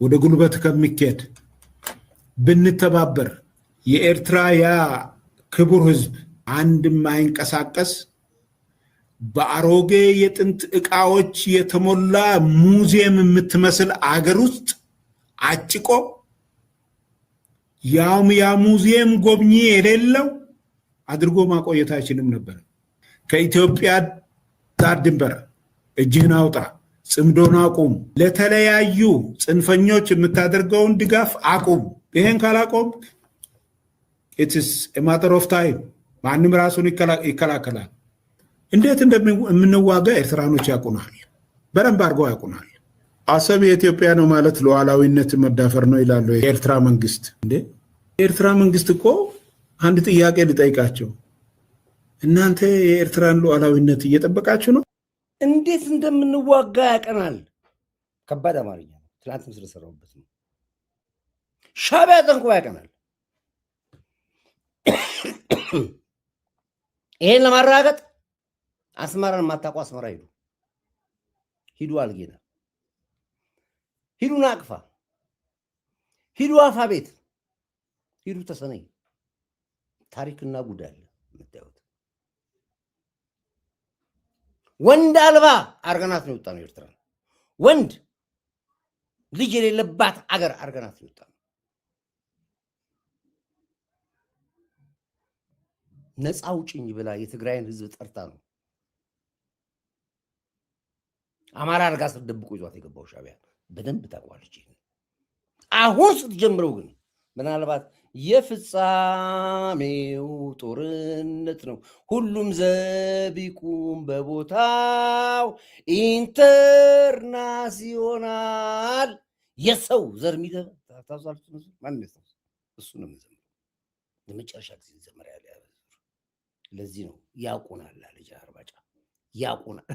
ወደ ጉልበት ከሚኬድ ብንተባበር የኤርትራ ያ ክቡር ህዝብ አንድም አይንቀሳቀስ በአሮጌ የጥንት ዕቃዎች የተሞላ ሙዚየም የምትመስል አገር ውስጥ አጭቆ ያውም ያ ሙዚየም ጎብኚ የሌለው አድርጎ ማቆየት አይችልም ነበር። ከኢትዮጵያ ዳር ድንበር እጅህን አውጣ፣ ጽምዶን አቁም፣ ለተለያዩ ጽንፈኞች የምታደርገውን ድጋፍ አቁም። ይሄን ካላቆም ኢትስ ኤ ማተር ኦፍ ታይም ማንም ራሱን ይከላከላል። እንዴት እንደምንዋጋ ኤርትራኖች ያውቁናል፣ በደንብ አድርገው ያውቁናል። አሰብ የኢትዮጵያ ነው ማለት ሉዓላዊነት መዳፈር ነው ይላሉ የኤርትራ መንግስት። እንዴ የኤርትራ መንግስት እኮ አንድ ጥያቄ ልጠይቃቸው፣ እናንተ የኤርትራን ሉዓላዊነት እየጠበቃችሁ ነው? እንዴት እንደምንዋጋ ያቀናል። ከባድ አማርኛ ነው። ትናንትም ስለሰራሁበት ነው። ሻዕቢያ ጠንቅቆ ያቀናል። ይሄን ለማረጋገጥ አስመራን ማታቋ አስመራ ሂዱ አልጌና ሂዱ ናቅፋ ሂዱ አፋ ቤት ሂዱ ተሰነይ ታሪክና ጉዳይ የምታዩት ወንድ አልባ አርገናት ነው የወጣነው ኤርትራ ወንድ ልጅ የሌለባት አገር አርገናት ነው የወጣነው ነፃ አውጪኝ ብላ የትግራይን ህዝብ ጠርታ ነው አማራ አርጋ ስደብቆ ይዟት የገባው ሻዕቢያ በደንብ ታውቃለች አሁን ስትጀምረው ግን ምናልባት የፍጻሜው ጦርነት ነው ሁሉም ዘቢቁም በቦታው ኢንተርናሲዮናል የሰው ዘር ሚደብ ታዛልኩ ማን ነው እሱ ነው ለመጨረሻ ጊዜ ዘመረ ያለ ለዚህ ነው ያቆናል ልጅ አርባጫ ያቆናል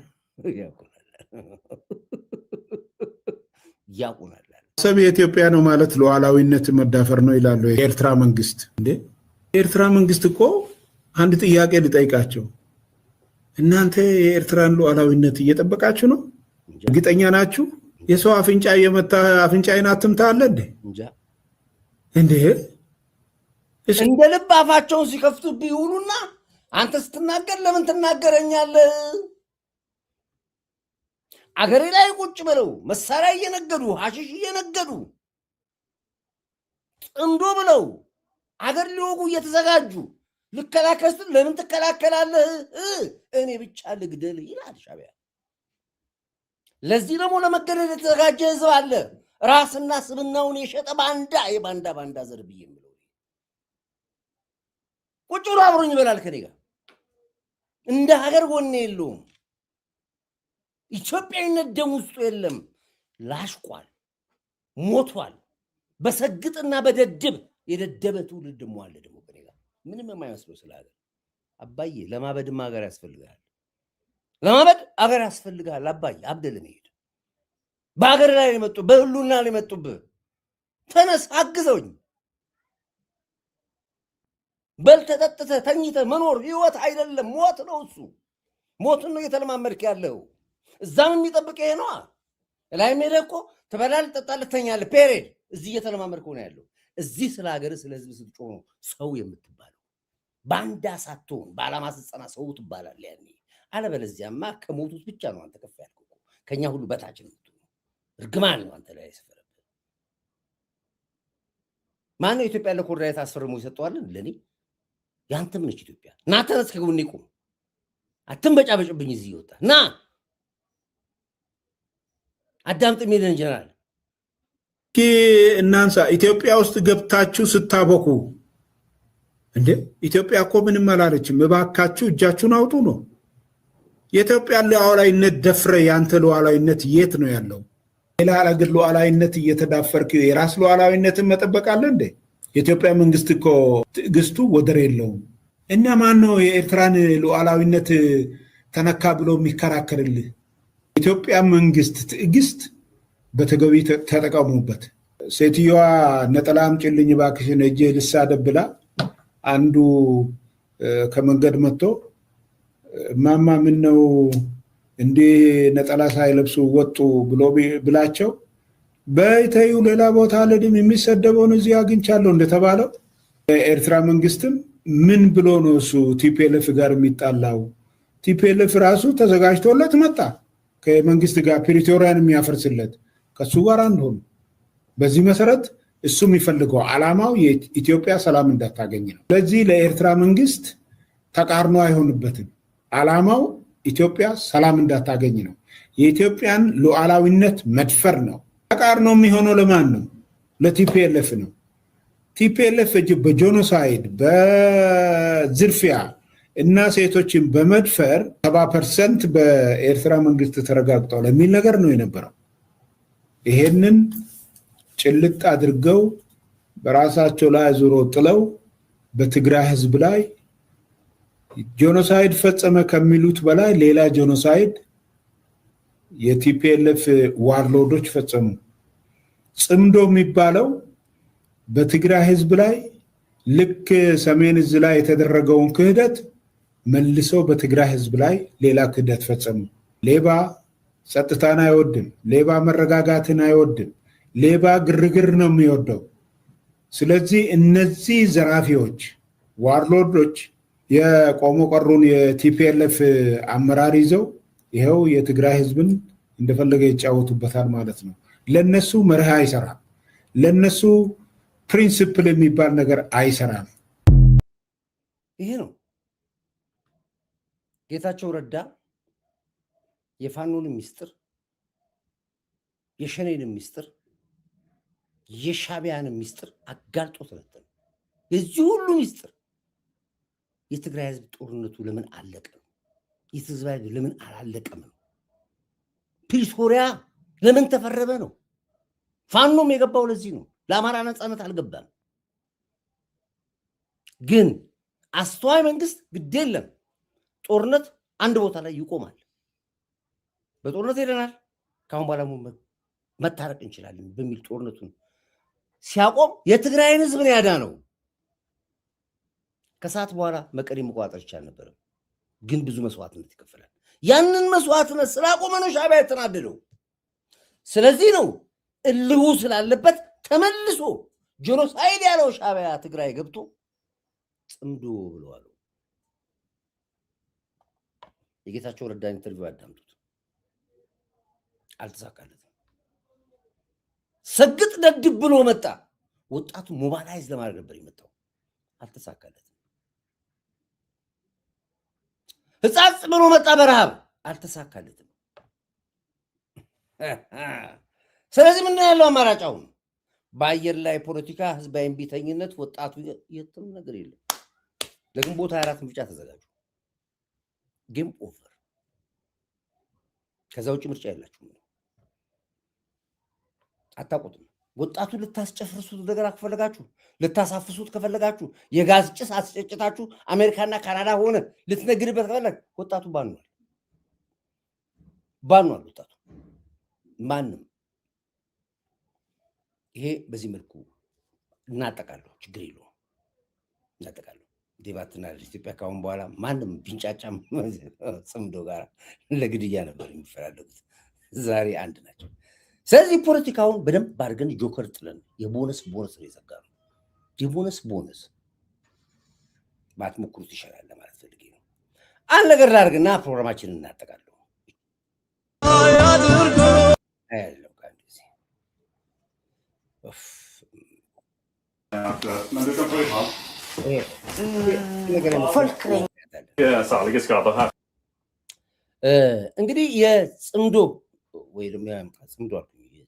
ሰብ የኢትዮጵያ ነው ማለት ሉዓላዊነት መዳፈር ነው ይላሉ የኤርትራ መንግስት እንዴ የኤርትራ መንግስት እኮ አንድ ጥያቄ ልጠይቃቸው እናንተ የኤርትራን ሉዓላዊነት እየጠበቃችሁ ነው እርግጠኛ ናችሁ የሰው አፍንጫ የመታ አፍንጫዬን አትምታ አለ እንዴ እንደ ልብ አፋቸውን ሲከፍቱብህ ይሁኑና አንተ ስትናገር ለምን ትናገረኛለህ አገሬ ላይ ቁጭ ብለው መሳሪያ እየነገዱ ሐሺሽ እየነገዱ ጥምዶ ብለው አገር ሊወጉ እየተዘጋጁ ልከላከስ ለምን ትከላከላለህ እኔ ብቻ ልግደል ይላል ሻዕቢያ ለዚህ ደግሞ ለመገደል የተዘጋጀ ህዝብ አለ ራስና ስብናውን የሸጠ ባንዳ ዘር ብዬ የምለው ቁጭ ብሎ አብሮኝ ይበላል ከኔ ጋር እንደ ሀገር ወኔ የለውም ኢትዮጵያዊነት ደም ውስጡ የለም ላሽቋል ሞቷል በሰግጥና በደድብ የደደበ ትውልድ ሟለ ደግሞ በኔጋ ምንም የማይመስለው ስላለ አባዬ ለማበድም ሀገር ያስፈልጋል ለማበድ ሀገር ያስፈልጋል አባዬ አብደል መሄድ በሀገር ላይ የመጡ በሁሉና ላይ የመጡብህ ተነስ አግዘውኝ በልተጠጥተ ተኝተ መኖር ህይወት አይደለም ሞት ነው እሱ ሞትን ነው እየተለማመድክ ያለው እዛም የሚጠብቅ ይሄ ነው ላይ ሜደቆ ተበላል ተጣለ ተኛለ ፔሬድ እዚህ እየተለማመድከው ነው ያለው እዚህ ስለ ሀገር ስለ ህዝብ ስትጮህ ነው ሰው የምትባለው ባንዳ ሳትሆን ባላማ ስትጸና ሰው ትባላለህ ያኔ አለበለዚያማ ከሞቱት ብቻ ነው አንተ ከፍ ያልከው ከኛ ሁሉ በታች ነው እርግማን ነው አንተ ላይ ያስፈረበ ማን ነው ኢትዮጵያ ለኮርዳይት አስፈርሞ ይሰጠዋል ለኔ ያንተም ነች ኢትዮጵያ ናተነስ ከጎኔ ቁም አትንበጫበጭብኝ እዚህ ይወጣ ና አዳምጥ ሚለን ጀነራል እናንሳ ኢትዮጵያ ውስጥ ገብታችሁ ስታበቁ እንዴ ኢትዮጵያ እኮ ምንም አላለችም እባካችሁ እጃችሁን አውጡ ነው የኢትዮጵያ ሉዓላዊነት ደፍረ ያንተ ሉዓላዊነት የት ነው ያለው ሌላ ሀገር ሉዓላዊነት እየተዳፈርክ የራስ ሉዓላዊነትን መጠበቅ አለ እንዴ የኢትዮጵያ መንግስት እኮ ትዕግስቱ ወደር የለውም እና ማን ነው የኤርትራን ሉዓላዊነት ተነካ ብሎ የሚከራከርልህ ኢትዮጵያ መንግስት ትዕግስት በተገቢ ተጠቀሙበት ሴትዮዋ ነጠላ አምጪልኝ እባክሽን እጄ ልሳደብ ብላ አንዱ ከመንገድ መጥቶ ማማ ምን ነው እንዴ ነጠላ ሳይለብሱ ወጡ ብሎ ብላቸው በይተዩ ሌላ ቦታ ለድም የሚሰደበውን እዚህ አግኝቻለሁ እንደተባለው ኤርትራ መንግስትም ምን ብሎ ነው እሱ ቲፒኤልኤፍ ጋር የሚጣላው ቲፒኤልኤፍ ራሱ ተዘጋጅቶለት መጣ ከመንግስት ጋር ፕሪቶሪያን የሚያፈርስለት ከሱ ጋር አንድ ሆኖ በዚህ መሰረት እሱ የሚፈልገው ዓላማው የኢትዮጵያ ሰላም እንዳታገኝ ነው ስለዚህ ለኤርትራ መንግስት ተቃርኖ አይሆንበትም ዓላማው ኢትዮጵያ ሰላም እንዳታገኝ ነው የኢትዮጵያን ሉዓላዊነት መድፈር ነው ተቃርኖ የሚሆነው ለማን ነው ለቲፒኤልኤፍ ነው ቲፒኤልኤፍ በጄኖሳይድ በዝርፊያ እና ሴቶችን በመድፈር 70% በኤርትራ መንግስት ተረጋግጧል የሚል ነገር ነው የነበረው ይሄንን ጭልጥ አድርገው በራሳቸው ላይ ዙሮ ጥለው በትግራይ ህዝብ ላይ ጄኖሳይድ ፈጸመ ከሚሉት በላይ ሌላ ጄኖሳይድ የቲፒኤልኤፍ ዋርሎዶች ፈጸሙ ጽምዶ የሚባለው በትግራይ ህዝብ ላይ ልክ ሰሜን እዝ ላይ የተደረገውን ክህደት መልሰው በትግራይ ህዝብ ላይ ሌላ ክህደት ፈጸሙ። ሌባ ጸጥታን አይወድም። ሌባ መረጋጋትን አይወድም። ሌባ ግርግር ነው የሚወደው። ስለዚህ እነዚህ ዘራፊዎች፣ ዋርሎዶች የቆሞ ቀሩን የቲፒኤልኤፍ አመራር ይዘው ይኸው የትግራይ ህዝብን እንደፈለገ ይጫወቱበታል ማለት ነው። ለነሱ መርህ አይሰራም። ለነሱ ፕሪንሲፕል የሚባል ነገር አይሰራም። ይሄ ነው ጌታቸው ረዳ የፋኖን ሚስጥር፣ የሸኔን ሚስጥር፣ የሻቢያን ሚስጥር አጋልጦ ተነተነ። የዚህ ሁሉ ሚስጥር የትግራይ ህዝብ ጦርነቱ ለምን አለቀ? የትግራይ ህዝብ ለምን አላለቀም? ፕሪቶሪያ ለምን ተፈረመ ነው። ፋኖም የገባው ለዚህ ነው። ለአማራ ነፃነት አልገባም። ግን አስተዋይ መንግስት ግድ የለም ጦርነት አንድ ቦታ ላይ ይቆማል። በጦርነት ሄደናል፣ ካሁን በኋላ መታረቅ እንችላለን በሚል ጦርነቱን ሲያቆም የትግራይን ህዝብ ነው ያዳነው። ከሰዓት በኋላ መቀሌ መቆጣጠር ይቻል ነበር፣ ግን ብዙ መስዋዕትነት ይከፈላል። ያንን መስዋዕትነት ስላቆመ ነው ሻዕቢያ የተናደደው። ስለዚህ ነው እልሁ ስላለበት ተመልሶ ጄኖሳይድ ያለው ሻዕቢያ ትግራይ ገብቶ ጽምዶ ብለዋል። የጌታቸው ረዳ ኢንተርቪው አዳምጡት። አልተሳካለትም። ሰግጥ ደድብ ብሎ መጣ። ወጣቱ ሞባላይዝ ለማድረግ ነበር የመጣው። አልተሳካለትም። ህጻጽ ብሎ መጣ በረሃብ። አልተሳካለትም። ስለዚህ ምን ያለው አማራጭ አሁን በአየር ላይ ፖለቲካ፣ ህዝባዊ እምቢተኝነት፣ ወጣቱ የትም ነገር የለም። ለግንቦት 24 ምርጫ ተዘጋጁ። ጌም ኦቨር። ከዛ ውጭ ምርጫ የላችሁም። አታውቁትም። ወጣቱ ልታስጨፍርሱት ነገር ከፈለጋችሁ፣ ልታሳፍሱት ከፈለጋችሁ፣ የጋዝ ጭስ አስጨጭታችሁ አሜሪካና ካናዳ ሆነ ልትነግድበት ከፈለግ ወጣቱ ባኗል። ወጣቱ ማንም። ይሄ በዚህ መልኩ እናጠቃለሁ። ችግር የለውም። እናጠቃለሁ። ዴባትና ኢትዮጵያ ካሁን በኋላ ማንም ቢንጫጫም ጽምዶ ጋር ለግድያ ነበር የሚፈላለጉት። ዛሬ አንድ ናቸው። ስለዚህ ፖለቲካውን በደንብ አድርገን ጆከር ጥለን የቦነስ ነው የዘጋነው። የቦነስ ባትሞክሩት ይሻላል ለማለት ፈልጌ ነው። አንድ ነገር ላድርግና ፕሮግራማችንን እናጠቃለሁ። እንግዲህ የጽምዶ ወይ ደግሞ ጽምዶ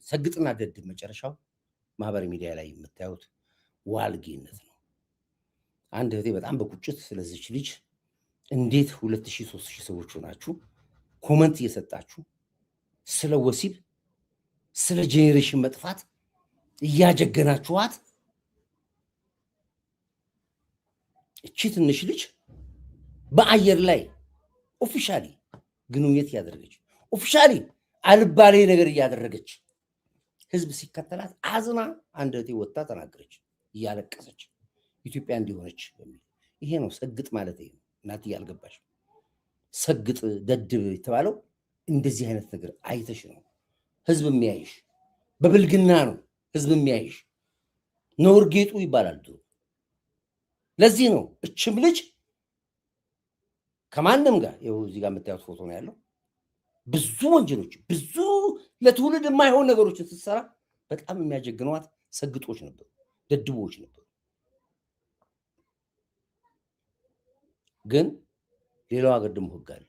ሰግጥና ደድብ መጨረሻው ማህበራዊ ሚዲያ ላይ የምታዩት ዋልጌነት ነው። አንድ እህቴ በጣም በቁጭት ስለዚች ልጅ እንዴት 2000 3000 ሰዎች ሆናችሁ ኮመንት እየሰጣችሁ ስለ ወሲብ፣ ስለ ጄኔሬሽን መጥፋት እያጀገናችኋት እቺ ትንሽ ልጅ በአየር ላይ ኦፊሻሊ ግንኙነት እያደረገች ኦፊሻሊ አልባሌ ነገር እያደረገች ህዝብ ሲከተላት አዝና አንድ እህቴ ወጣ ተናገረች፣ እያለቀሰች ኢትዮጵያ እንዲሆነች በሚል። ይሄ ነው ሰግጥ ማለት። ይሄ እናት ያልገባሽ ሰግጥ ደድብ የተባለው እንደዚህ አይነት ነገር አይተሽ ነው ህዝብ የሚያይሽ። በብልግና ነው ህዝብ የሚያይሽ። ነውር ጌጡ ይባላል። ለዚህ ነው እችም ልጅ ከማንም ጋር ይኸው እዚህ ጋር የምታዩት ፎቶ ነው ያለው። ብዙ ወንጀሎች፣ ብዙ ለትውልድ የማይሆን ነገሮችን ስትሰራ በጣም የሚያጀግኗት ሰግጦች ነበሩ፣ ደድቦች ነበሩ። ግን ሌላው ሀገር ደግሞ ህግ አለ።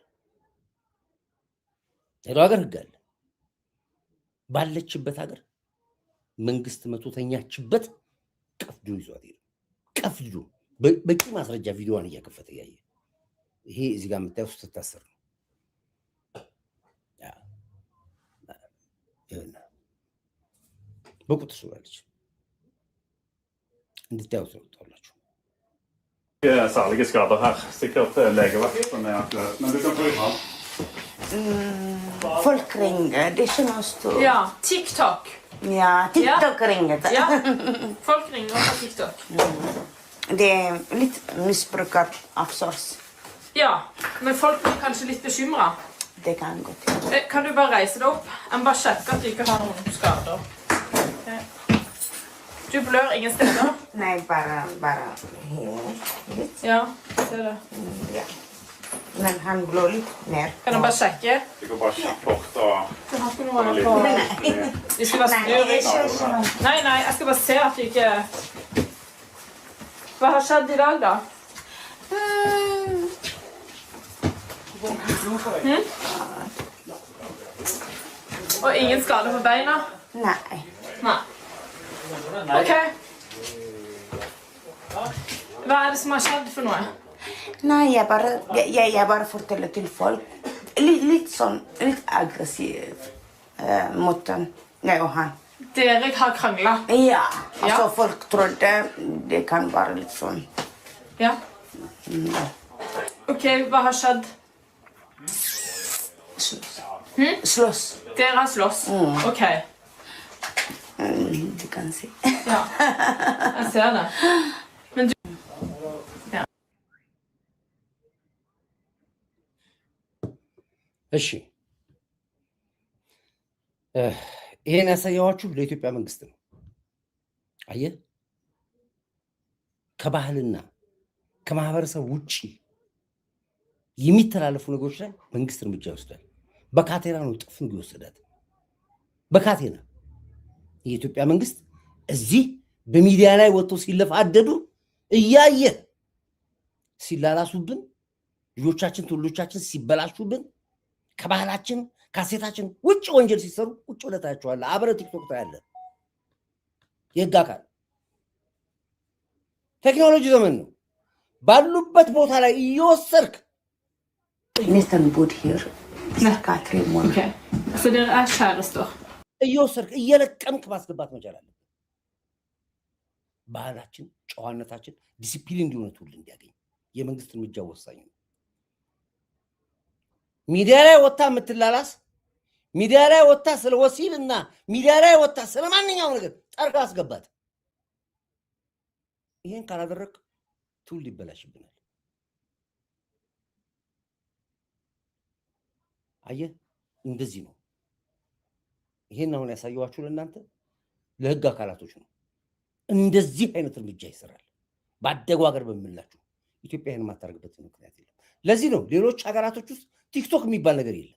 ሌላው ሀገር ህግ አለ። ባለችበት ሀገር መንግስት መቶተኛችበት ቀፍዶ ይዟት ሄደ። ቀፍዶ በቂ ማስረጃ ቪዲዮዋን እያከፈተ ያየ ይሄ እዚህ ጋር የምታየው ስትታሰር ነው። በቁጥር ስላለች እንድታዩት ነው ታውላችሁ። Særlige skader her. Sikkert legevakt som er aktuelt. Men du kan få i hand. Folk ringer, det er ikke noe stort. Ja, TikTok. Ja, TikTok ringer. Ja, folk ringer på TikTok. Det är lite missbrukar av sås. Ja, men folk blir kanskje litt bekymret. Det kan gå till. Kan du bare reise deg opp? Jeg må bare sjekke at du ikke har noen skader. Du blør ingen steder? Nej, bara lite. Ja, ser det. Ja. Men han blår lite mer. Kan du bare sjekke? Det går bara kort och... Du har ikke noe på... Vi skal bare styre. Nei, jeg skal bare se at du ikke... Hva har skjedd i dag da? Og ingen skade på beina? Nej. Nei. Ok. Hva det som har skjedd for noe? Nej, jag bara fortäller till folk. Lite sån, lite aggressiv mot jag och han. Dere har kranglet? Ja, alltså Ja. folk trodde det kan vara lite sån. Ja. Ok, hva har skjedd? Slåss. Dere har slåss? Ok. Du kan se. Ja, jeg ser det. Men du... እሺ ይሄን ያሳየኋችሁ ለኢትዮጵያ መንግስት ነው። አየህ ከባህልና ከማህበረሰብ ውጪ የሚተላለፉ ነገሮች ላይ መንግስት እርምጃ ይወስዳል። በካቴና ነው ጥፍን ይወስዳል። በካቴና የኢትዮጵያ መንግስት እዚህ በሚዲያ ላይ ወጥቶ ሲለፋደዱ እያየ ሲላላሱብን ልጆቻችን ትውልዶቻችን ሲበላሹብን ከባህላችን ካሴታችን ውጭ ወንጀል ሲሰሩ ውጭ ወለታቸዋል። አብረ ቲክቶክ ታያለ። የህግ አካል ቴክኖሎጂ ዘመን ነው። ባሉበት ቦታ ላይ እየወሰድክ Nästan bor här. Katrin månad. Ok, så dere er kjærester? እየወሰድክ እየለቀምክ ማስገባት መቻል አለብን። ባህላችን ጨዋነታችን ዲሲፕሊን እንዲሆን ትውልድ እንዲያገኝ የመንግስት እርምጃ ወሳኝ ነው። ሚዲያ ላይ ወጣ የምትላላስ ሚዲያ ላይ ወጣ ስለ ወሲብና ሚዲያ ላይ ወጣ ስለ ማንኛውም ነገር ጠርጋ አስገባት። ይሄን ካላደረክ ትውልድ ይበላሽብናል። አየህ እንደዚህ ነው። ይሄን አሁን ያሳየኋችሁ ለእናንተ ለህግ አካላቶች ነው። እንደዚህ አይነት እርምጃ ይሰራል። ባደጉ ሀገር በመላችሁ ኢትዮጵያ ይሄን ማታረግበት ምክንያት የለም። ለዚህ ነው ሌሎች ሀገራቶች ውስጥ ቲክቶክ የሚባል ነገር የለም።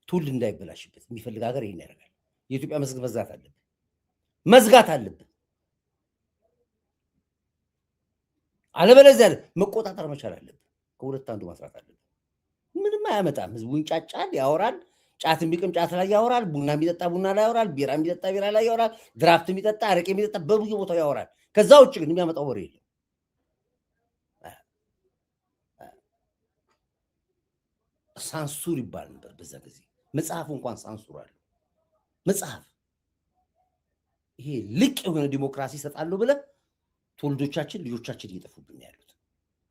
ትውልድ እንዳይበላሽበት የሚፈልግ ሀገር ይሄን ያደርጋል። የኢትዮጵያ መዝጋት አለብን። አለበለዚያ መቆጣጠር መቻል አለብን። ከሁለት አንዱ ማስራት አለብን። ምንም አያመጣም። ህዝቡ ይንጫጫል፣ ያወራል። ጫት የሚቅም ጫት ላይ ያወራል። ቡና የሚጠጣ ቡና ላይ ያወራል። ቢራ የሚጠጣ ቢራ ላይ ያወራል። ድራፍት የሚጠጣ አረቄ የሚጠጣ በብዙ ቦታው ያወራል። ከዛ ውጭ ግን የሚያመጣው ወሬ የለም። ሳንሱር ይባል ነበር በዛ ጊዜ። መጽሐፍ እንኳን ሳንሱር አለ። መጽሐፍ ይሄ ልቅ የሆነ ዲሞክራሲ ይሰጣሉ ብለ ትውልዶቻችን ልጆቻችን እየጠፉብን ያሉት።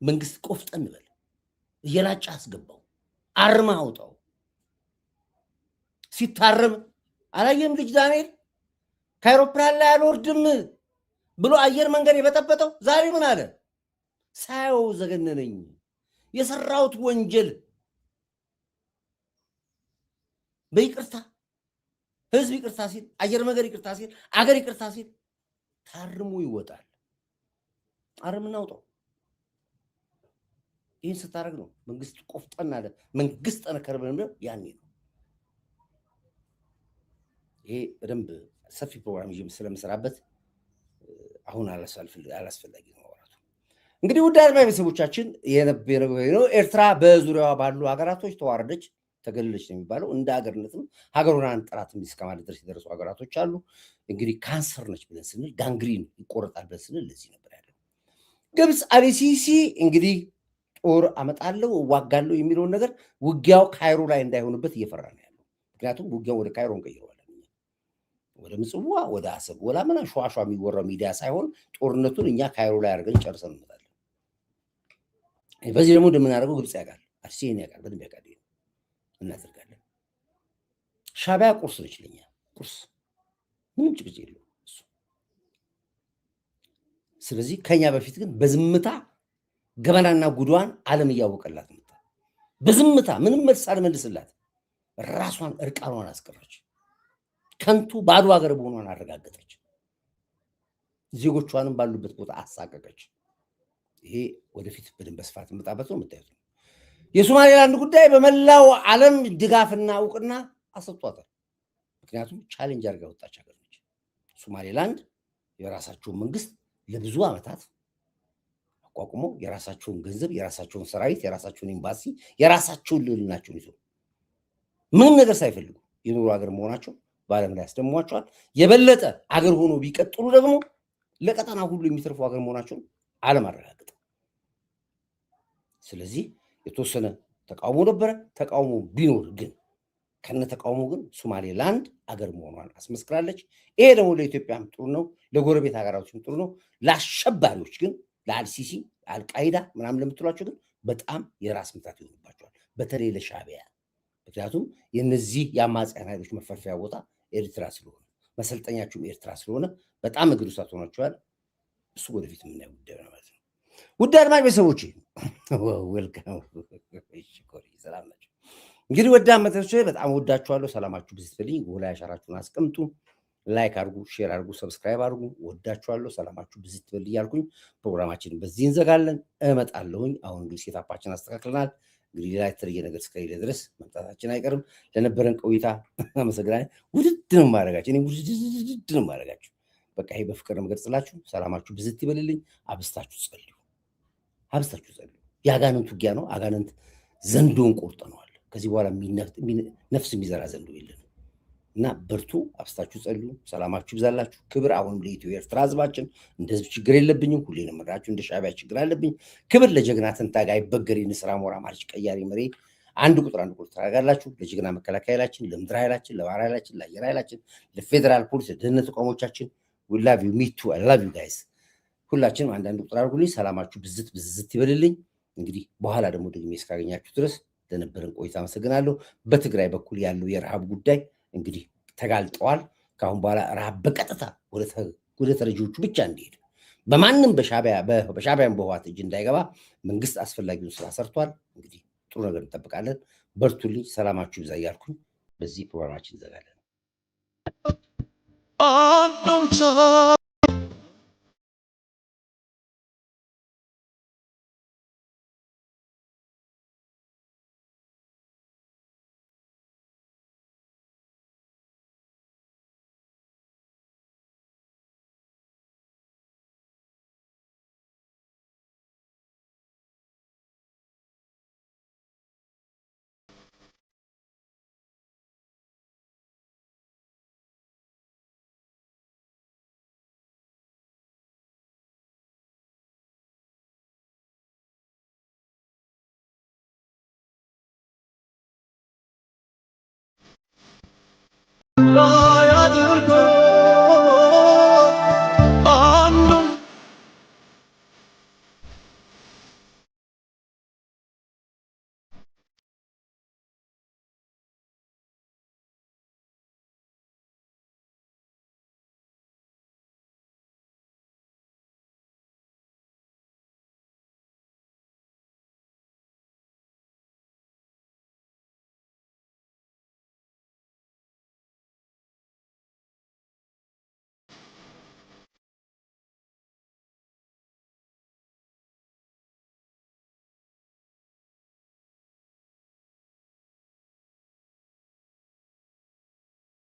መንግስት ቆፍጠን በል፣ እየላጫ አስገባው፣ አርማ አውጣው። ሲታረም አላየም ልጅ ዳንኤል ከአውሮፕላን ላይ አልወርድም ብሎ አየር መንገድ የበጠበጠው ዛሬ ምን አለ? ሳየው ዘገነነኝ። የሰራውት ወንጀል በይቅርታ ህዝብ ይቅርታ ሲል፣ አየር መንገድ ይቅርታ ሲል፣ አገር ይቅርታ ሲል ታርሙ ይወጣል። አርምና አውጣው። ይህን ስታደርግ ነው መንግስት ቆፍጠን አለ። መንግስት ጠነከረ ብለን ያኔ ነው። ይሄ በደንብ ሰፊ ፕሮግራም ይዤ ስለምሰራበት አሁን አላስፈላጊ ነው ማውራቱ። እንግዲህ ውድ አድማጭ ቤተሰቦቻችን የነበረው ኤርትራ በዙሪያዋ ባሉ ሀገራቶች ተዋረደች፣ ተገለለች ነው የሚባለው። እንደ ሀገርነትም ሀገሩን አንጠራት እስከማለት ድረስ የደረሱ ሀገራቶች አሉ። እንግዲህ ካንሰር ነች ብለን ስንል፣ ጋንግሪን ይቆረጣል ብለን ስንል ለዚህ ነበር ያለው። ግብፅ አልሲሲ እንግዲህ ጦር አመጣለሁ እዋጋለሁ የሚለውን ነገር ውጊያው ካይሮ ላይ እንዳይሆንበት እየፈራ ነው ያለው። ምክንያቱም ውጊያው ወደ ካይሮ እንቀይረዋለን፣ ወደ ምጽዋ ወደ አሰብ ወላ ምና ሸዋሿ የሚወራው ሚዲያ ሳይሆን ጦርነቱን እኛ ካይሮ ላይ አድርገን ጨርሰን እንመጣለን። በዚህ ደግሞ እንደምናደርገው ግብፅ ያውቃል፣ አርሲን ያውቃል፣ በደንብ ያውቃል። እናደርጋለን። ሻዕቢያ ቁርስ ነች ለኛ፣ ቁርስ ምንም ጭቅጭቅ የለውም። ስለዚህ ከኛ በፊት ግን በዝምታ ገበናና ጉዷን ዓለም እያወቀላት መጣ። በዝምታ ምንም መልስ አልመልስላት ራሷን እርቃኗን አስቀረች። ከንቱ ባዶ ሀገር መሆኗን አረጋገጠች። ዜጎቿንም ባሉበት ቦታ አሳቀቀች። ይሄ ወደፊት በደንብ በስፋት መጣበት ነው የምታዩት። የሶማሌላንድ ጉዳይ በመላው ዓለም ድጋፍና እውቅና አሰጥቷታል። ምክንያቱም ቻሌንጅ አድርጋ ወጣች ሀገር ነች። ሶማሌላንድ የራሳቸውን መንግስት ለብዙ ዓመታት አቋቁሞ የራሳቸውን ገንዘብ፣ የራሳቸውን ሰራዊት፣ የራሳቸውን ኤምባሲ፣ የራሳቸውን ልዕልናቸውን ይዞ ምንም ነገር ሳይፈልጉ የኖሩ ሀገር መሆናቸው በዓለም ላይ ያስደምሟቸዋል። የበለጠ አገር ሆኖ ቢቀጥሉ ደግሞ ለቀጠና ሁሉ የሚተርፉ ሀገር መሆናቸውን ዓለም አረጋገጠ። ስለዚህ የተወሰነ ተቃውሞ ነበረ። ተቃውሞ ቢኖር ግን ከነ ተቃውሞ ግን ሶማሌላንድ አገር መሆኗን አስመስክራለች። ይሄ ደግሞ ለኢትዮጵያም ጥሩ ነው፣ ለጎረቤት ሀገራቶችም ጥሩ ነው። ለአሸባሪዎች ግን ለአልሲሲ አልቃይዳ ምናምን ለምትሏቸው ግን በጣም የራስ ምታት ይሆንባቸዋል፣ በተለይ ለሻዕቢያ። ምክንያቱም የነዚህ የአማጽያን ኃይሎች መፈርፈያ ቦታ ኤርትራ ስለሆነ መሰልጠኛቸውም ኤርትራ ስለሆነ በጣም እግር ውስጥ ሆናቸዋል። እሱ ወደፊት የምናየው ጉዳይ ነው ማለት ነው። ውድ አድማጭ ቤተሰቦች ዌልካም፣ ሰላም ናቸው። እንግዲህ ወደ አመቶች በጣም ወዳችኋለሁ። ሰላማችሁ ብዙ ይስጥልኝ። ጎላ ያሻራችሁን አስቀምጡ፣ ላይክ አድርጉ፣ ሼር አድርጉ፣ ሰብስክራይብ አድርጉ። ወዳችኋለሁ። ሰላማችሁ ብዙ ይስጥልኝ እያልኩኝ ፕሮግራማችንን በዚህ እንዘጋለን። እመጣለሁኝ። አሁን እንግዲህ ሴታፓችን አስተካክለናል። እንግዲህ ሌላ የተለየ ነገር እስከሌለ ድረስ መምጣታችን አይቀርም። ለነበረን ቆይታ አመሰግናለሁ። ውድድ ነው ማድረጋችሁ፣ እኔ ውድድ ነው ማድረጋችሁ። በቃ ይሄ በፍቅር ነው የምገልጽላችሁ። ሰላማችሁ ብዝት ይበልልኝ። አብስታችሁ ጸልዩ፣ አብስታችሁ ጸልዩ። የአጋንንት ውጊያ ነው። አጋንንት ዘንዶን ቆርጠነዋል። ከዚህ በኋላ ነፍስ የሚዘራ ዘንዶ የለንም እና በርቱ፣ አብስታችሁ ጸልዩ። ሰላማችሁ ይብዛላችሁ። ክብር አሁንም ለኢትዮ ኤርትራ ህዝባችን። እንደ ህዝብ ችግር የለብኝም። ሁሌ ነው የምራችሁ። እንደ ሻዕቢያ ችግር አለብኝ። ክብር ለጀግና ተንታጋይ አይበገሬ ንስራ ሞራ ማርች ቀያሪ መሪ አንድ ቁጥር ታደርጋላችሁ። ለጀግና መከላከያ ኃይላችን፣ ለምድር ኃይላችን፣ ለባህር ኃይላችን፣ ለአየር ኃይላችን፣ ለፌዴራል ፖሊስ፣ ለደህንነት ተቋሞቻችን we love you, me too, I love you guys። ሁላችንም አንዳንድ ቁጥር አድርጉልኝ። ሰላማችሁ ብዝት ይበልልኝ። እንግዲህ በኋላ ደግሞ ደግሜ እስካገኛችሁ ድረስ ለነበረን ቆይታ አመሰግናለሁ። በትግራይ በኩል ያለው የረሃብ ጉዳይ እንግዲህ ተጋልጠዋል። ከአሁን በኋላ ረሃብ በቀጥታ ወደ ተረጂዎቹ ብቻ እንዲሄድ በማንም በሻዕቢያም በህወሓት እጅ እንዳይገባ መንግስት አስፈላጊውን ስራ ሰርቷል። እንግዲህ ጥሩ ነገር እንጠብቃለን። በርቱልኝ። ሰላማችሁ ይብዛ እያልኩኝ በዚህ ፕሮግራማችን እንዘጋለን። Lord.